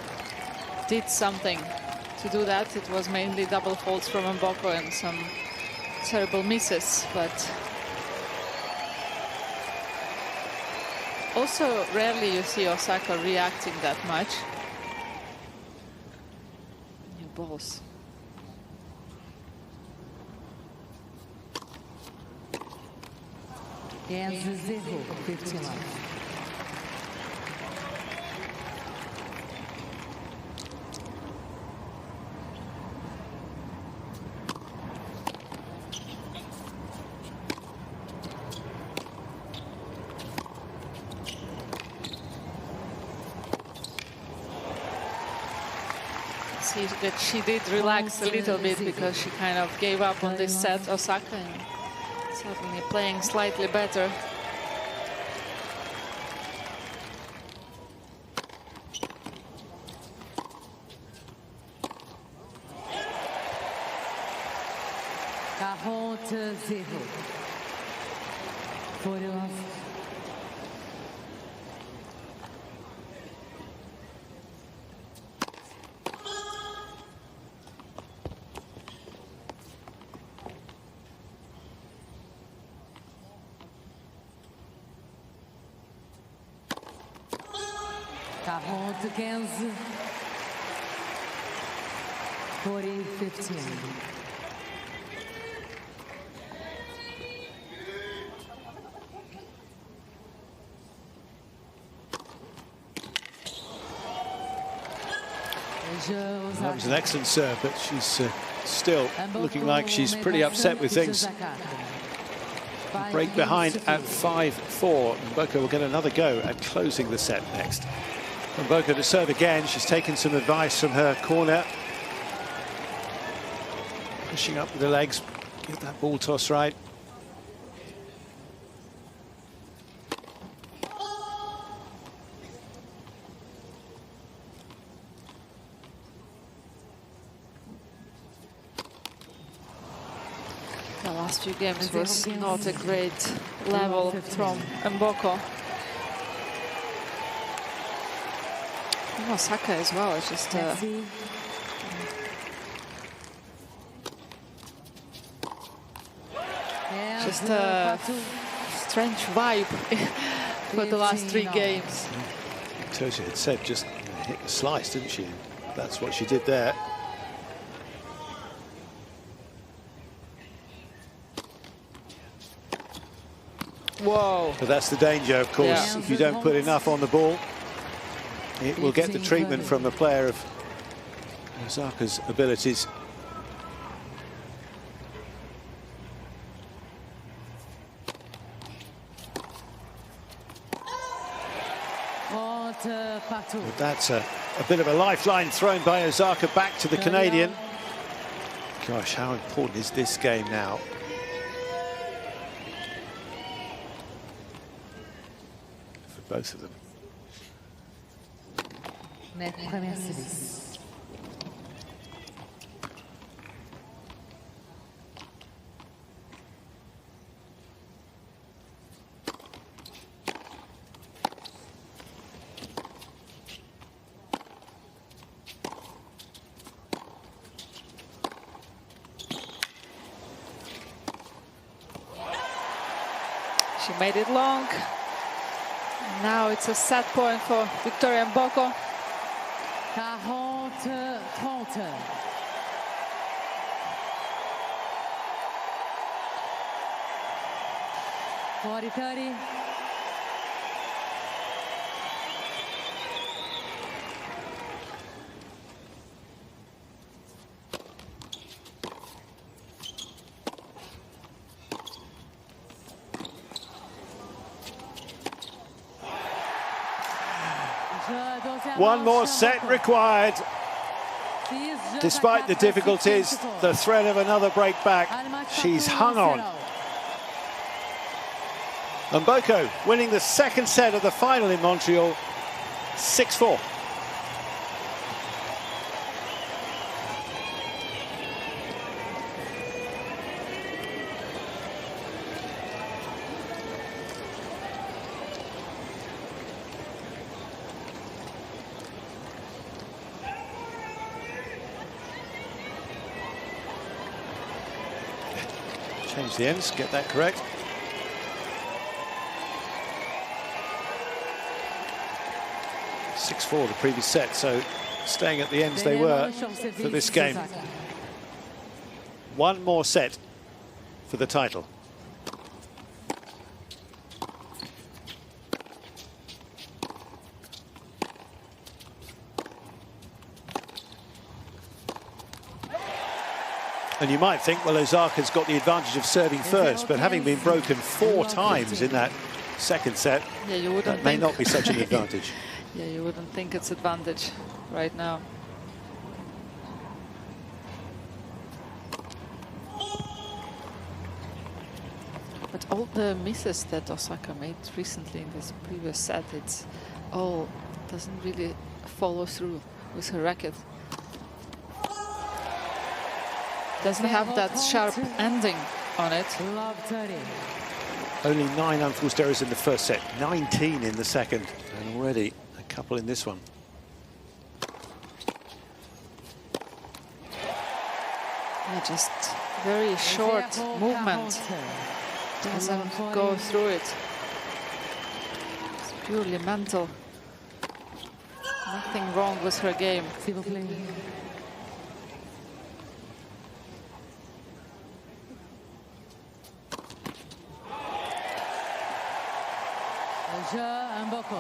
did something to do that. It was mainly double faults from Mboko and some terrible misses. But also rarely you see Osaka reacting that much. New balls. And 15 love. See that she did relax a little bit because she kind of gave up on this set, Osaka, and suddenly playing slightly better. Quarante 0. For the love. Quarante 15. 40-15. That was an excellent serve, but she's still looking like she's pretty upset with things. Break behind at 5-4. Mboko will get another go at closing the set next. Mboko to serve again. She's taken some advice from her corner. Pushing up with the legs, get that ball toss right. The last few games was not a great level from Mboko. And Osaka as well, it's just a strange vibe for the last 3 games. Toshi had said just hit the slice, didn't she? That's what she did there. Whoa. But that's the danger, of course. Yeah. If you don't put enough on the ball, it will get the treatment from a player of Osaka's abilities. But that's a bit of a lifeline thrown by Osaka back to the Canadian. Gosh, how important is this game now? For both of them. She made it long. Now it's a set point for Victoria Mboko. 40-30. One more set required. Despite the difficulties, the threat of another break back She's hung on. Mboko winning the second set of the final in Montreal, 6-4. Change the ends, get that correct. (6-4) the previous set, so staying at the ends they were for this game. One more set for the title. And you might think, well, Osaka's got the advantage of serving first, but having been broken 4 times in that second set, yeah, you wouldn't that may not be such an advantage. Yeah, you wouldn't think it's advantage right now. But all the misses that Osaka made recently in this previous set, it's all doesn't really follow through with her racket. Doesn't have that sharp ending on it. Only 9 unforced errors in the first set, 19 in the second, and already a couple in this one. Yeah, just very short movement. Doesn't go through it. It's purely mental. Nothing wrong with her game.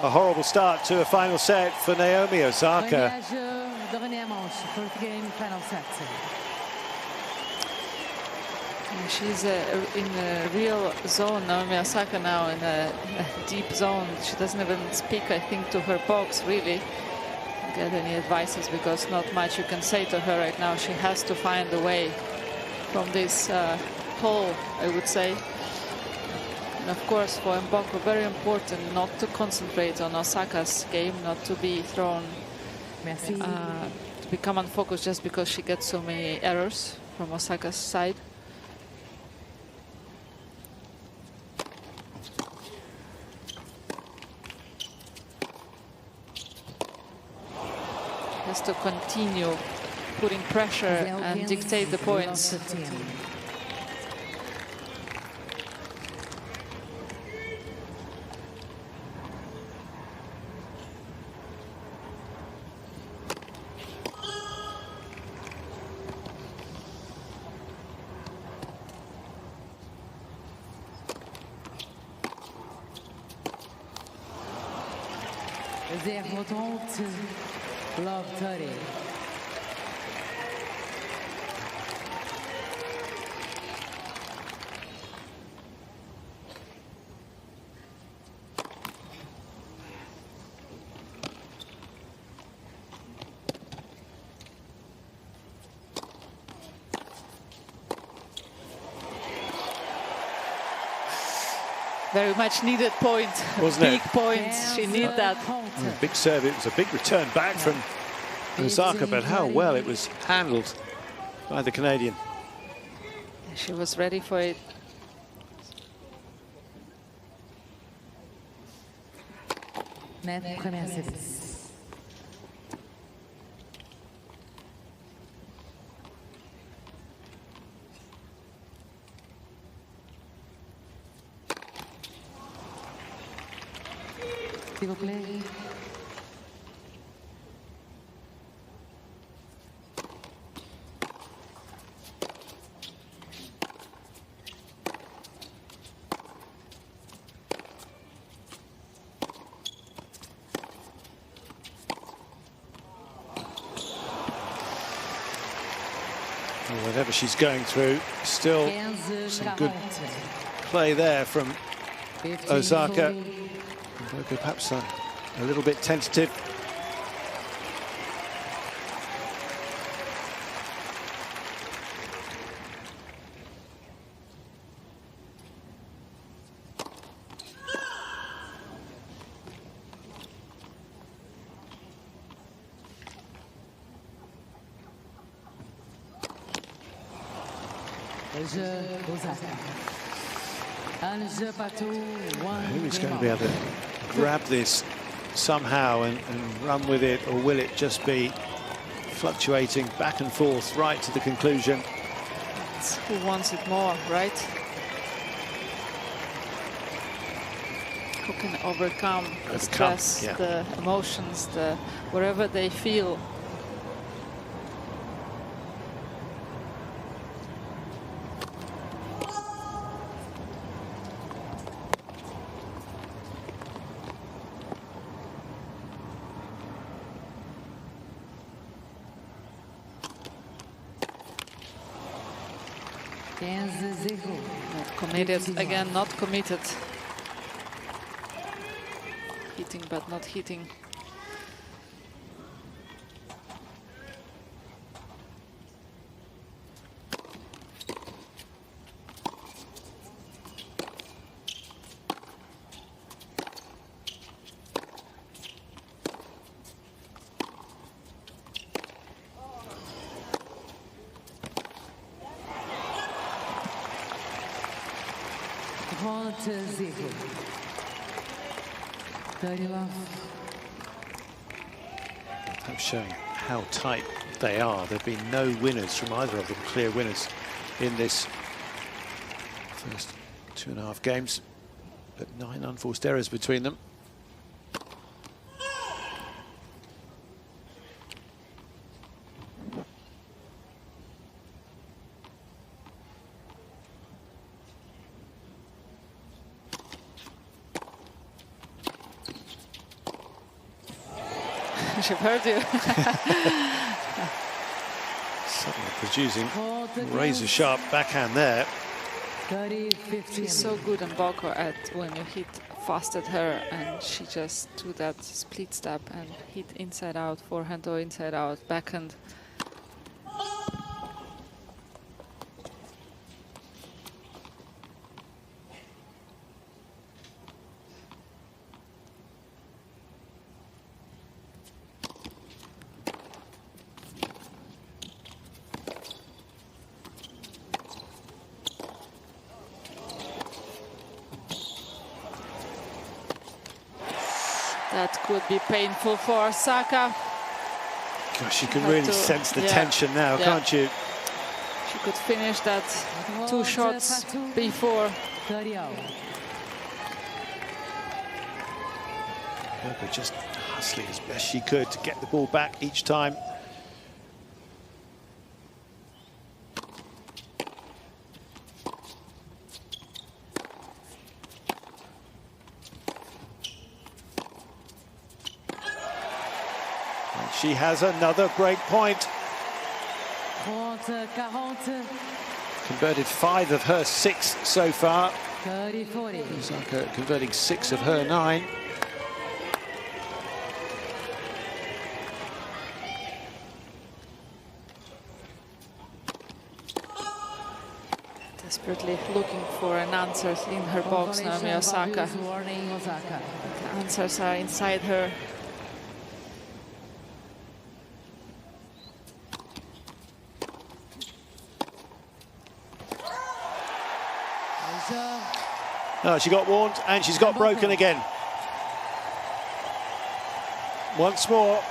A horrible start to a final set for Naomi Osaka. She's in a real zone, Naomi Osaka, now in a deep zone. She doesn't even speak, I think, to her box, really, get any advices, because not much you can say to her right now. She has to find a way from this hole, I would say. And of course, for Mboko, very important not to concentrate on Osaka's game, not to be thrown, to become unfocused just because she gets so many errors from Osaka's side. Has to continue putting pressure and dictate the points. Love 30. Very much needed point, wasn't it? Big points, she needed that. Big serve, it was a big return back from Osaka, but how well it was handled by the Canadian. She was ready for it. S'il vous plaît. Whatever she's going through, still some good play there from Osaka. Perhaps a little bit tentative. Who's going to be able to grab this somehow and run with it, or will it just be fluctuating back and forth right to the conclusion? It's who wants it more, right? Who can overcome the stress, yeah. the emotions, the whatever they feel. Not committed, again, not committed. Hitting but not hitting. That's showing how tight they are. There have been no winners from either of them, clear winners in this first 2.5 games, but 9 unforced errors between them. She've heard you. Suddenly producing razor sharp backhand there. She's so good in Mboko at when you hit fast at her, and she just do that split step and hit inside out, forehand or inside out, backhand. That could be painful for Osaka. Gosh, you can really sense the tension now, can't you? She could finish that 2 shots before. Mboko just hustling as best she could to get the ball back each time. She has another break point. Converted 5 of her 6 so far. Osaka converting 6 of her 9. Desperately looking for an answer in her box, Naomi Osaka. The answers are inside her. No, she got warned and she's got broken again. Once more,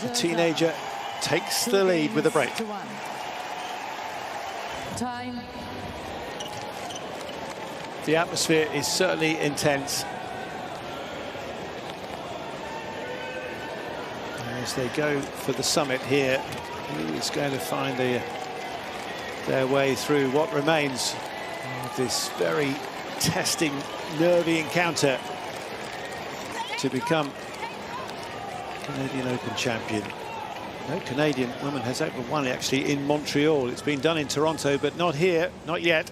the teenager takes the lead with a break. The atmosphere is certainly intense as they go for the summit here. Who is going to find their way through what remains of this very testing, nervy encounter to become Canadian Open champion? No Canadian woman has ever won actually in Montreal. It's been done in Toronto, but not here, not yet.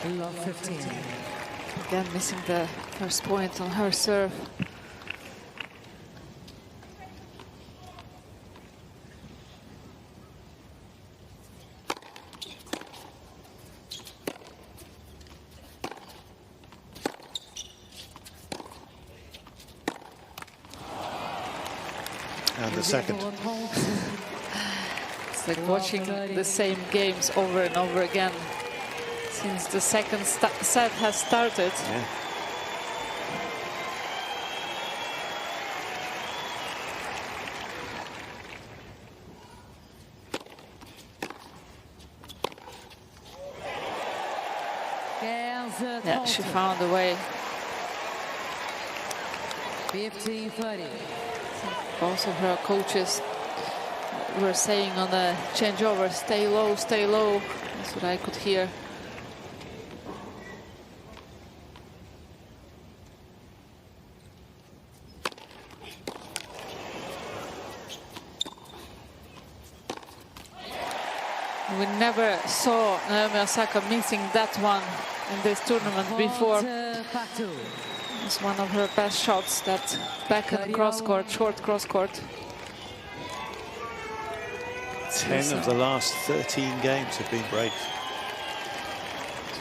Love 15. Again, missing the first point on her serve. the second. It's like watching the same games over and over again since the second set has started. Yeah. Yeah, she found a way. 15-30. Both of her coaches were saying on the changeover, stay low, stay low. That's what I could hear. We never saw Naomi Osaka missing that one in this tournament before. It's one of her best shots, that backhand cross court, short cross court. 10 of the last 13 games have been breaks.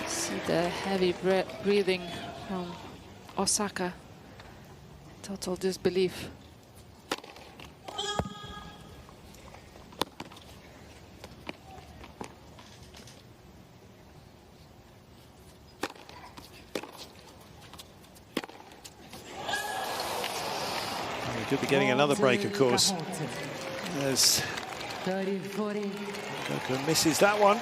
See the heavy breathing from Osaka. Total disbelief. Could be getting another break, of course. As 30-40. Mboko misses that one.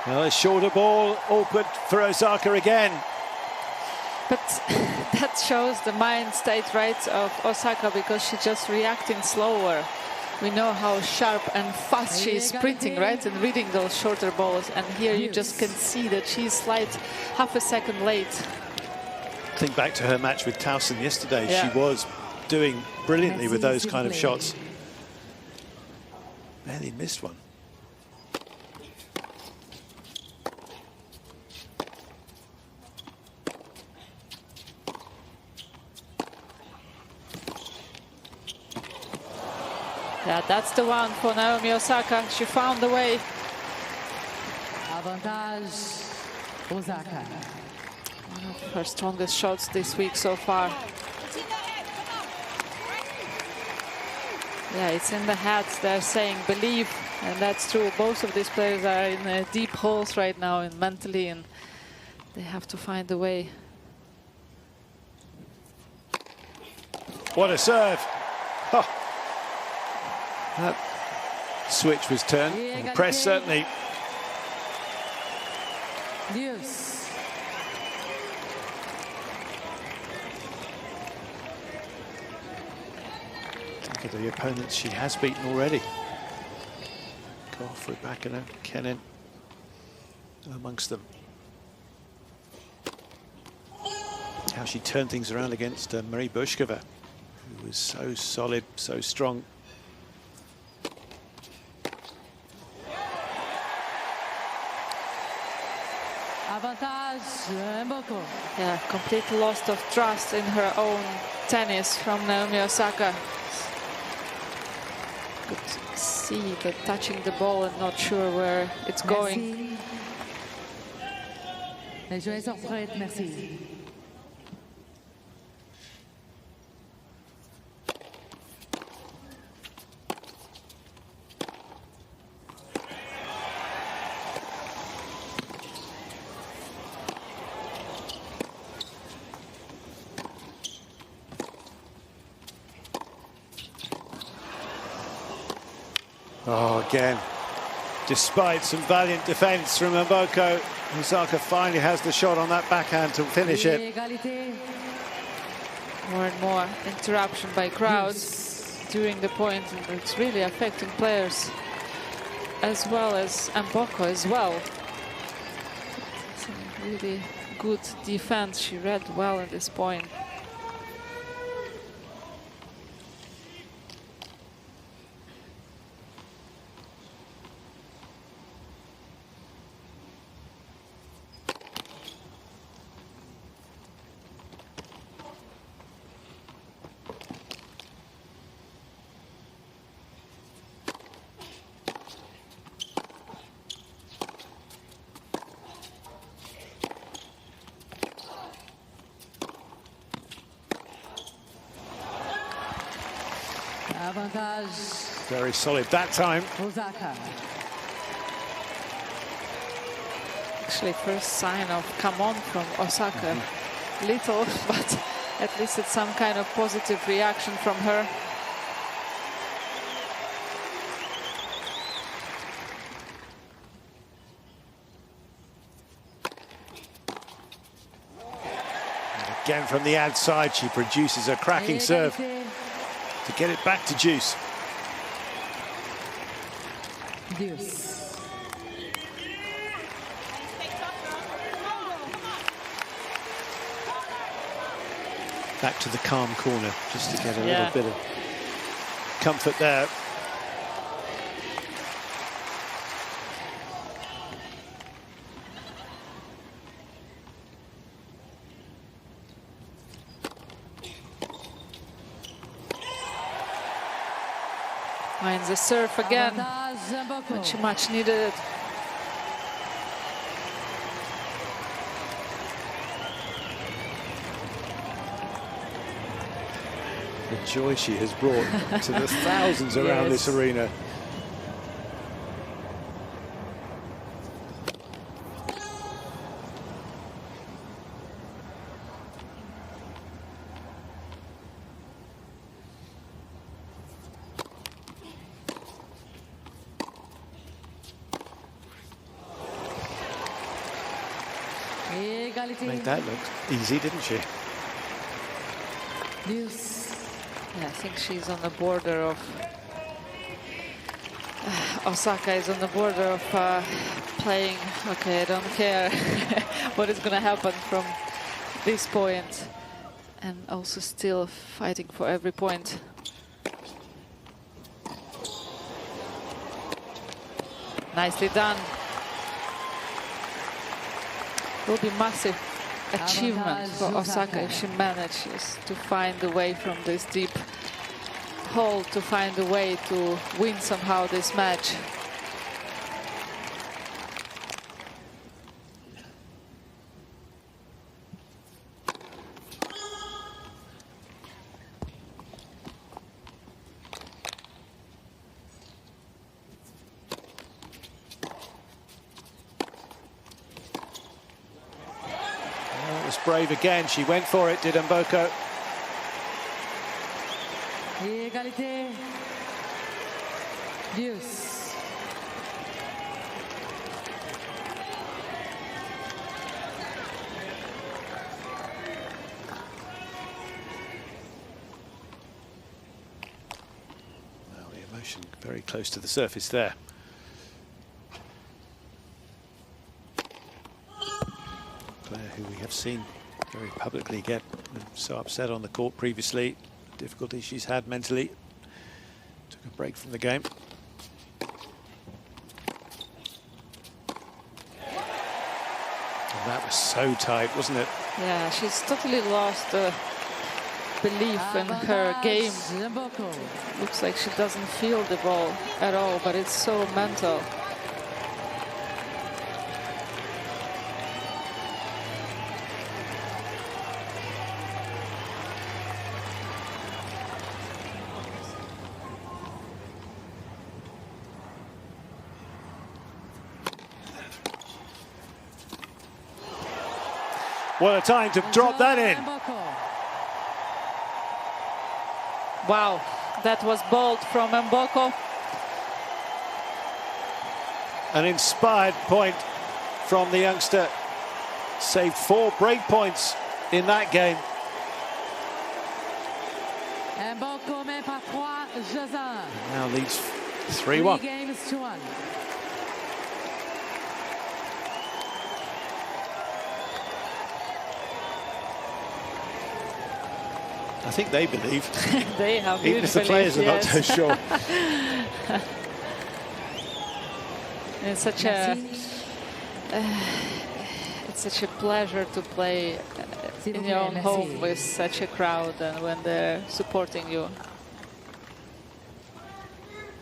Well, a shorter ball, awkward for Osaka again. But that shows the mind state, right, of Osaka, because she's just reacting slower. We know how sharp and fast she is sprinting, right, and reading those shorter balls. And here you just can see that she's slight half a second late. Think back to her match with Towson yesterday. Yeah. She was doing brilliantly with those kind of shots. Barely missed one. Yeah, that's the one for Naomi Osaka. She found the way. Avantage Osaka. One of her strongest shots this week so far. Yeah, it's in the head. They're saying believe, and that's true. Both of these players are in deep holes right now, and mentally, and they have to find a way. What a serve! Oh. That switch was turned. The press certainly. News. Look at the opponents she has beaten already. Goffrey, Bakina, Kenin amongst them. How she turned things around against Marie Bushkova, who was so solid, so strong. Avantage Mboko. Yeah, complete loss of trust in her own tennis from Naomi Osaka. Could see that touching the ball and not sure where it's going. Les joueurs sont prêts, merci. Oh, again, despite some valiant defence from Mboko, Osaka finally has the shot on that backhand to finish it. More and more interruption by crowds during the point, and it's really affecting players. as well as Mboko as well. Some really good defense. She read well at this point. Avantage. Very solid that time. Osaka. Actually, first sign of come on from Osaka. Little, but at least it's some kind of positive reaction from her. And again from the outside, she produces a cracking serve to get it back to Juice. Deuce. Back to the calm corner, just to get a little bit of comfort there. Finds the serve again, much needed. The joy she has brought to the thousands around this arena. Made that look easy, didn't she? Deuce. Yeah, I think she's on the border of Osaka is on the border of playing, okay, I don't care what is going to happen from this point, and also still fighting for every point. Nicely done. Will be massive achievement for Osaka if she manages to find a way from this deep hole, to find a way to win somehow this match. Brave again, she went for it, did Mboko. Égalité. Deuce. Well, the emotion very close to the surface there. Player who we have seen very publicly get so upset on the court previously. Difficulties she's had mentally. Took a break from the game. And that was so tight, wasn't it? Yeah, she's totally lost belief in her game. Looks like she doesn't feel the ball at all, but it's so mental. What a time to drop that in. Wow, that was bold from Mboko. An inspired point from the youngster. Saved 4 break points in that game. Mboko met par 3, Joseph. Now leads 3-1. 3 games to 1. I think they believe. They have Even huge if the belief, players are not yes. so sure. It's such a pleasure to play in your own home with such a crowd and when they're supporting you.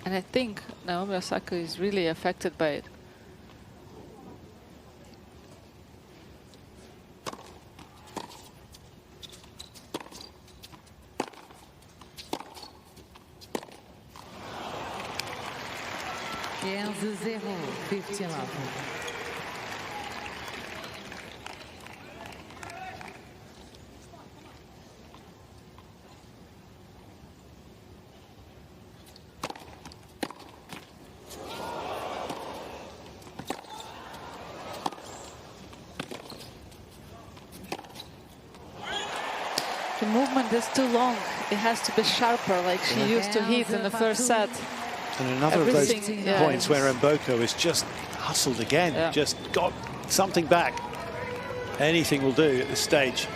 And I think Naomi Osaka is really affected by it. Enzo 0, 15 love. The movement is too long. It has to be sharper, like she used to hit in the first set. And another of those Everything, yeah. points where Mboko has just hustled again, Yeah. just got something back. Anything will do at this stage.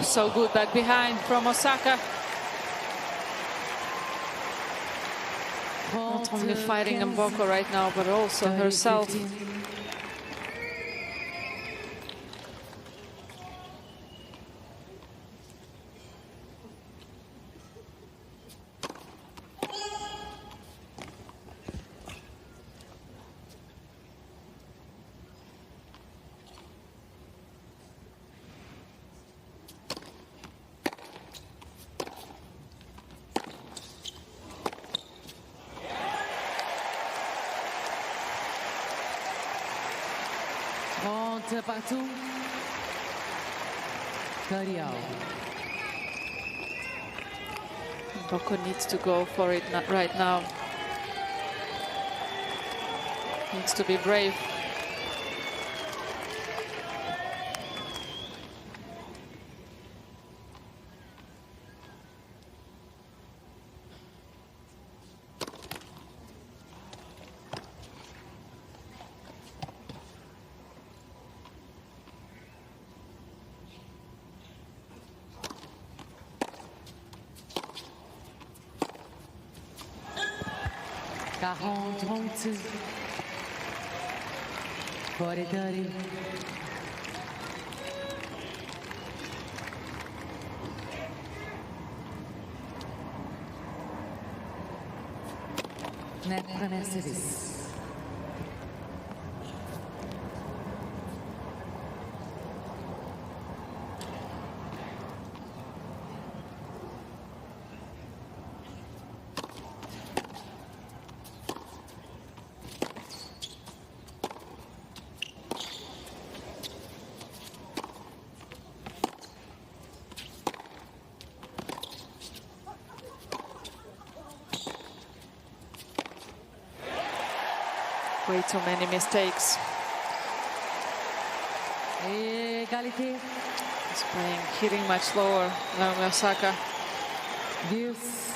So good back behind from Osaka. Not only fighting Mboko right now, but also herself. Compte partout. Carial. Mboko needs to go for it right now. Needs to be brave. Net premier service. Way too many mistakes. Égalité. He's playing, hitting much lower. Naomi Osaka. Deuce.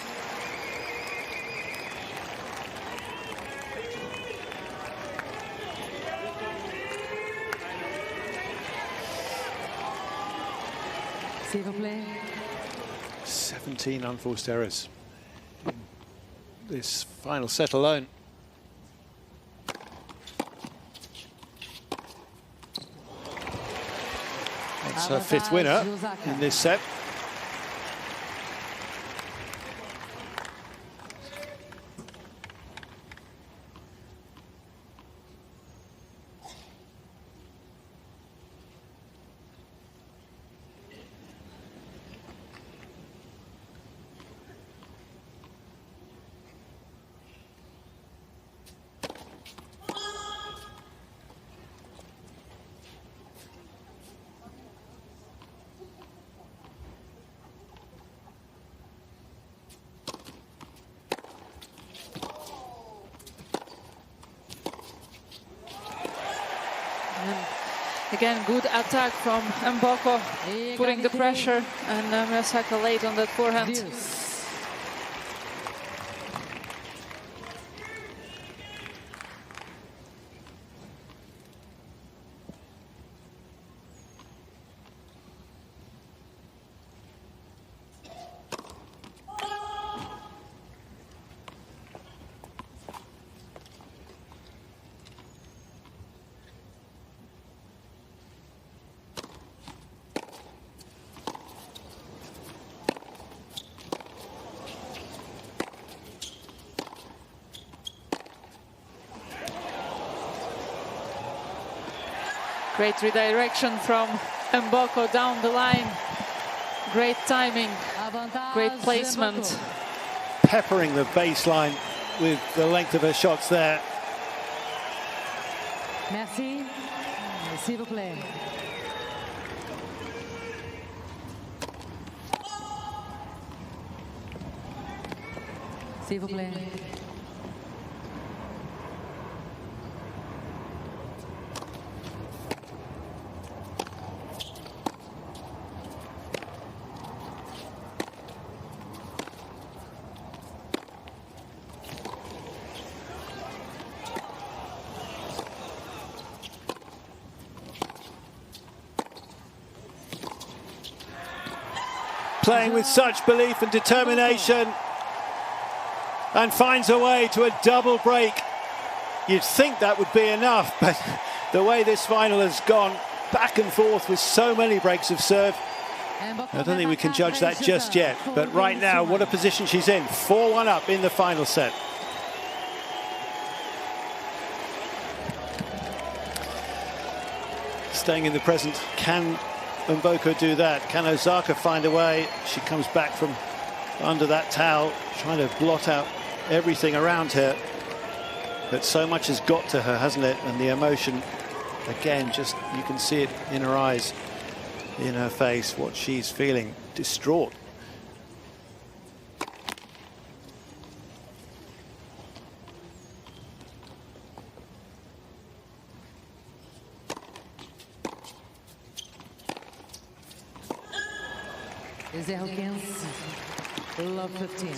S'il vous plaît. 17 unforced errors. This final set alone. That's her fifth winner in this set. Again, good attack from Mboko, putting the pressure, and Naomi Osaka late on that forehand. Great redirection from Mboko down the line. Great timing, great placement. Peppering the baseline with the length of her shots there. Merci. S'il vous plaît. S'il vous plaît. Playing with such belief and determination, and finds a way to a double break. You'd think that would be enough, but the way this final has gone back and forth with so many breaks of serve, I don't think we can judge that just yet. But right now, what a position she's in. 4-1 up in the final set. Staying in the present, can Mboko do that? Can Osaka find a way? She comes back from under that towel, trying to blot out everything around her. But so much has got to her, hasn't it? And the emotion, again, just you can see it in her eyes, in her face, what she's feeling, distraught. Zero 15, love 15.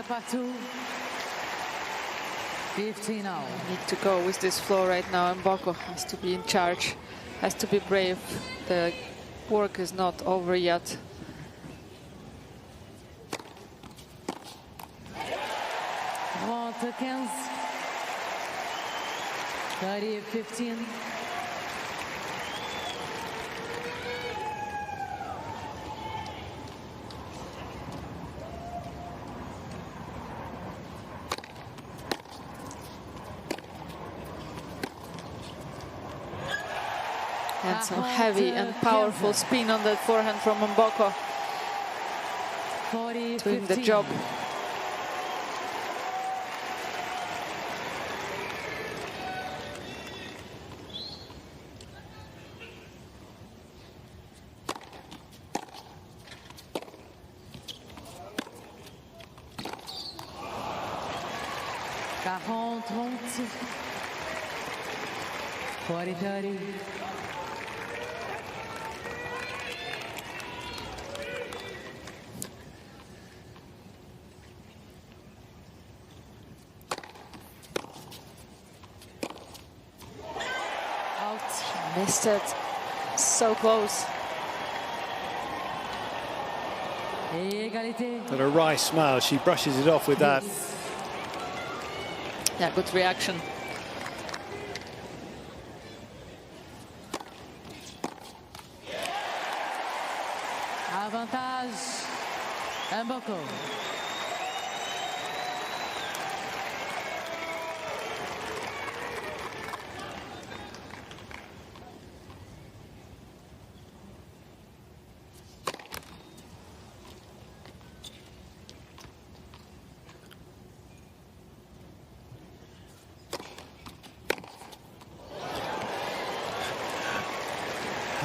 Partout. 15 now. Need to go with this flow right now. Mboko has to be in charge, has to be brave. The work is not over yet. Seconds. 30-15. And some heavy and powerful spin on that forehand from Mboko. Doing the job. Caron 30. 40-30. Missed it. So close. Égalité. And a wry smile. She brushes it off with that. Yeah, good reaction. Avantage. Mboko.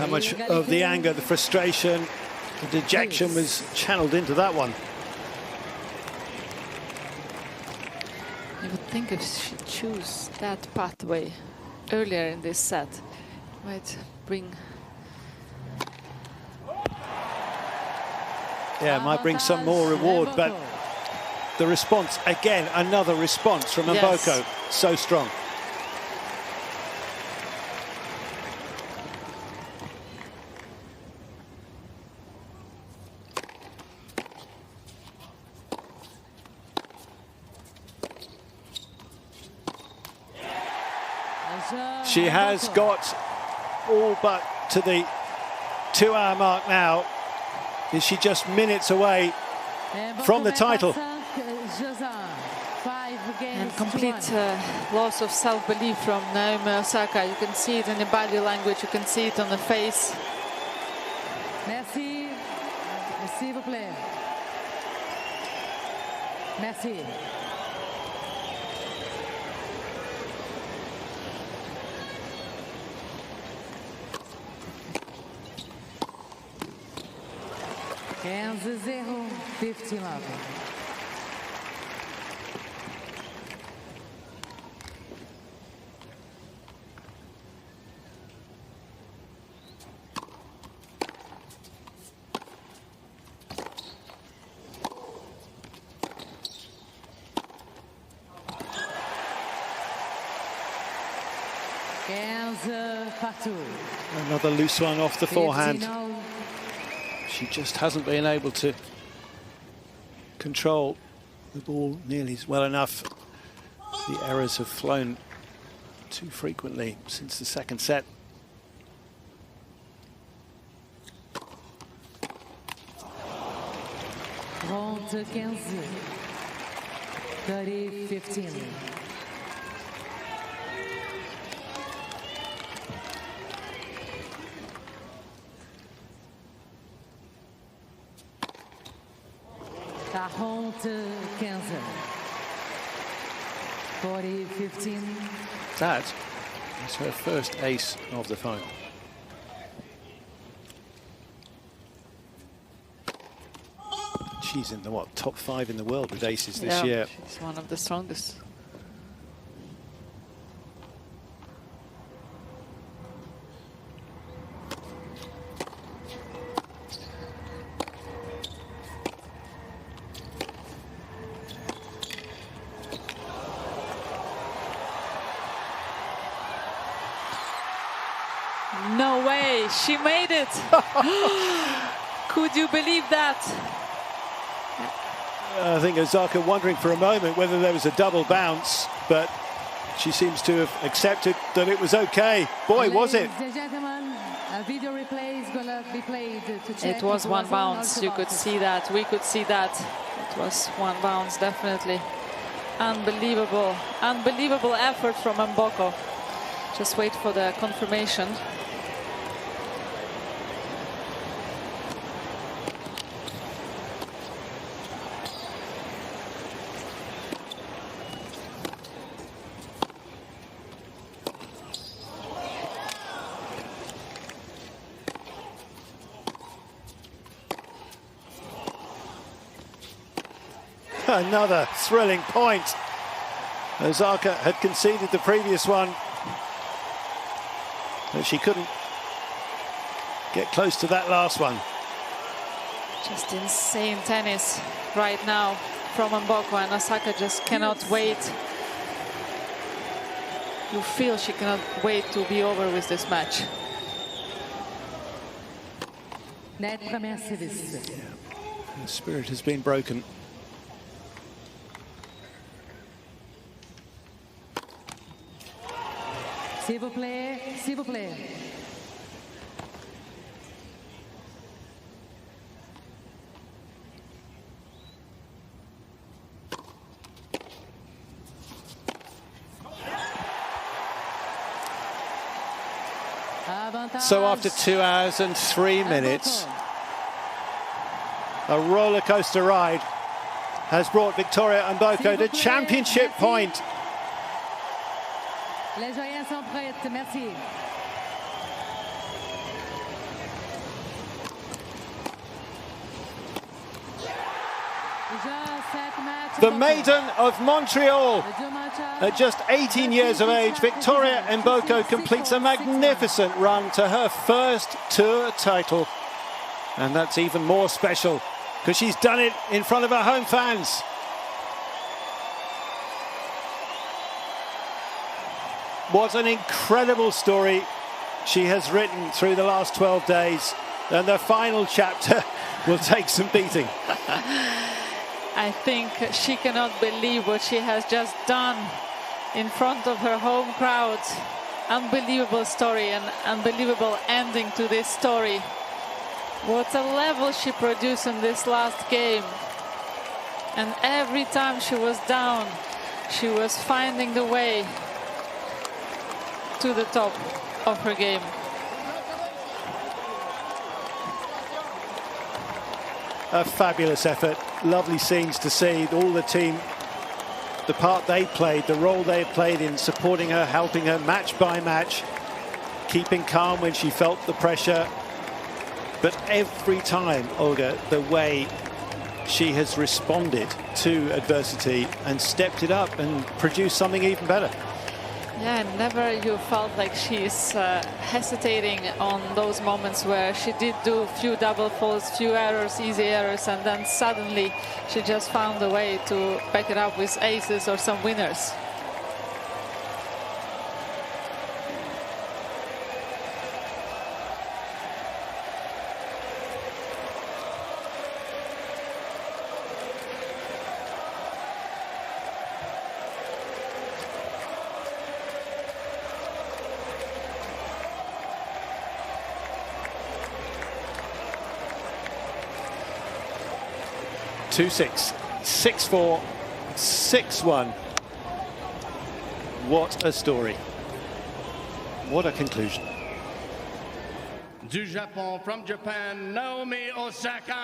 much of the anger, the frustration, the dejection was channeled into that one. You would think if she chose that pathway earlier in this set, it might bring... Yeah, it might bring some more reward, but the response, again, another response from Mboko, so strong. She has got all but to the 2-hour mark now. Is she just minutes away from the title? And complete loss of self-belief from Naomi Osaka. You can see it in the body language, you can see it on the face. Merci. S'il vous plaît. Merci. Kansas 0, 15 love. Kansas partout. Another loose one off the forehand. She just hasn't been able to control the ball nearly well enough. The errors have flown too frequently since the second set. Round 15, 30-15. Round 15, 40-15. That is her first ace of the final. She's in the top 5 in the world with aces this year. She's one of the strongest. No way, she made it. Could you believe that? I think Osaka wondering for a moment whether there was a double bounce, but she seems to have accepted that it was okay. Boy, was it. Ladies and gentlemen, a video replay is going to be played to check. It was one bounce, you could see that, we could see that. It was one bounce, definitely. Unbelievable, unbelievable effort from Mboko. Just wait for the confirmation. Another thrilling point. Osaka had conceded the previous one, but she couldn't get close to that last one. Just insane tennis right now from Mboko, and Osaka just cannot wait. You feel she cannot wait to be over with this match. The spirit has been broken. S'il vous plaît, s'il vous plaît. So after 2 hours and 3 minutes, a roller coaster ride has brought Victoria Mboko to championship point. Les joyaux sont prêts, merci. The maiden of Montreal. At just 18 years of age, Victoria Mboko completes a magnificent run to her first tour title. And that's even more special because she's done it in front of her home fans. What an incredible story she has written through the last 12 days. And the final chapter will take some beating. I think she cannot believe what she has just done in front of her home crowd. Unbelievable story and unbelievable ending to this story. What a level she produced in this last game. And every time she was down, she was finding the way to the top of her game. A fabulous effort, lovely scenes to see. All the team, the part they played, the role they played in supporting her, helping her match by match, keeping calm when she felt the pressure. But every time, Olga, the way she has responded to adversity and stepped it up and produced something even better. Yeah, never you felt like she's hesitating on those moments where she did do a few double faults, few errors, easy errors, and then suddenly she just found a way to back it up with aces or some winners. Two 6, 6-4, 6-1. What a story. What a conclusion. Du Japon, from Japan, Naomi Osaka.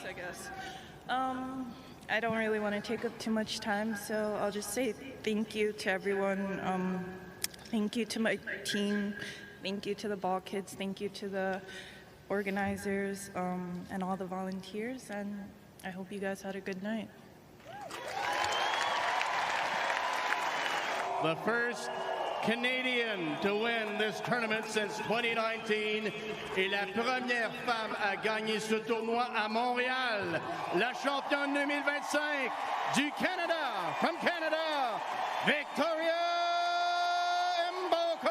I guess. I don't really want to take up too much time, so I'll just say thank you to everyone. Thank you to my team. Thank you to the ball kids. Thank you to the organizers and all the volunteers. And I hope you guys had a good night. The first Canadian to win this tournament since 2019 et la première femme à gagner ce tournoi à Montréal, la championne 2025 du Canada, from Canada, Victoria Mboko.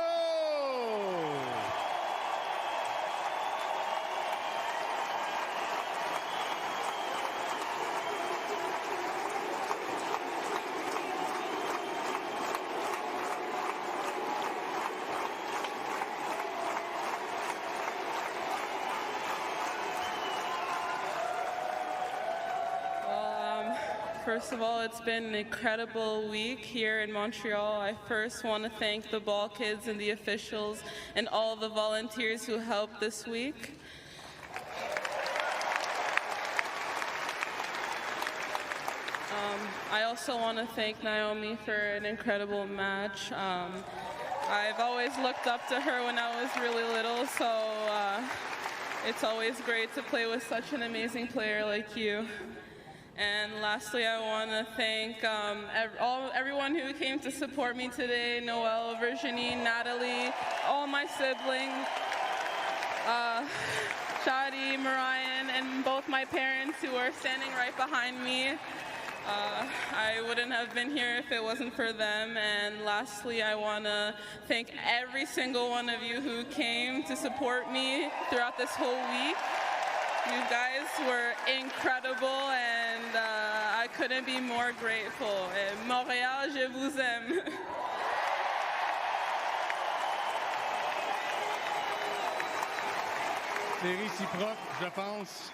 First of all, it's been an incredible week here in Montreal. I first want to thank the ball kids and the officials and all the volunteers who helped this week. I also want to thank Naomi for an incredible match. I've always looked up to her when I was really little, so it's always great to play with such an amazing player like you. And lastly, I want to thank everyone who came to support me today, Noelle, Virginie, Natalie, all my siblings, Shadi, Marian, and both my parents who are standing right behind me. I wouldn't have been here if it wasn't for them. And lastly, I want to thank every single one of you who came to support me throughout this whole week. You guys were incredible, and I couldn't be more grateful. Montréal, je vous aime. C'est réciproque, je pense.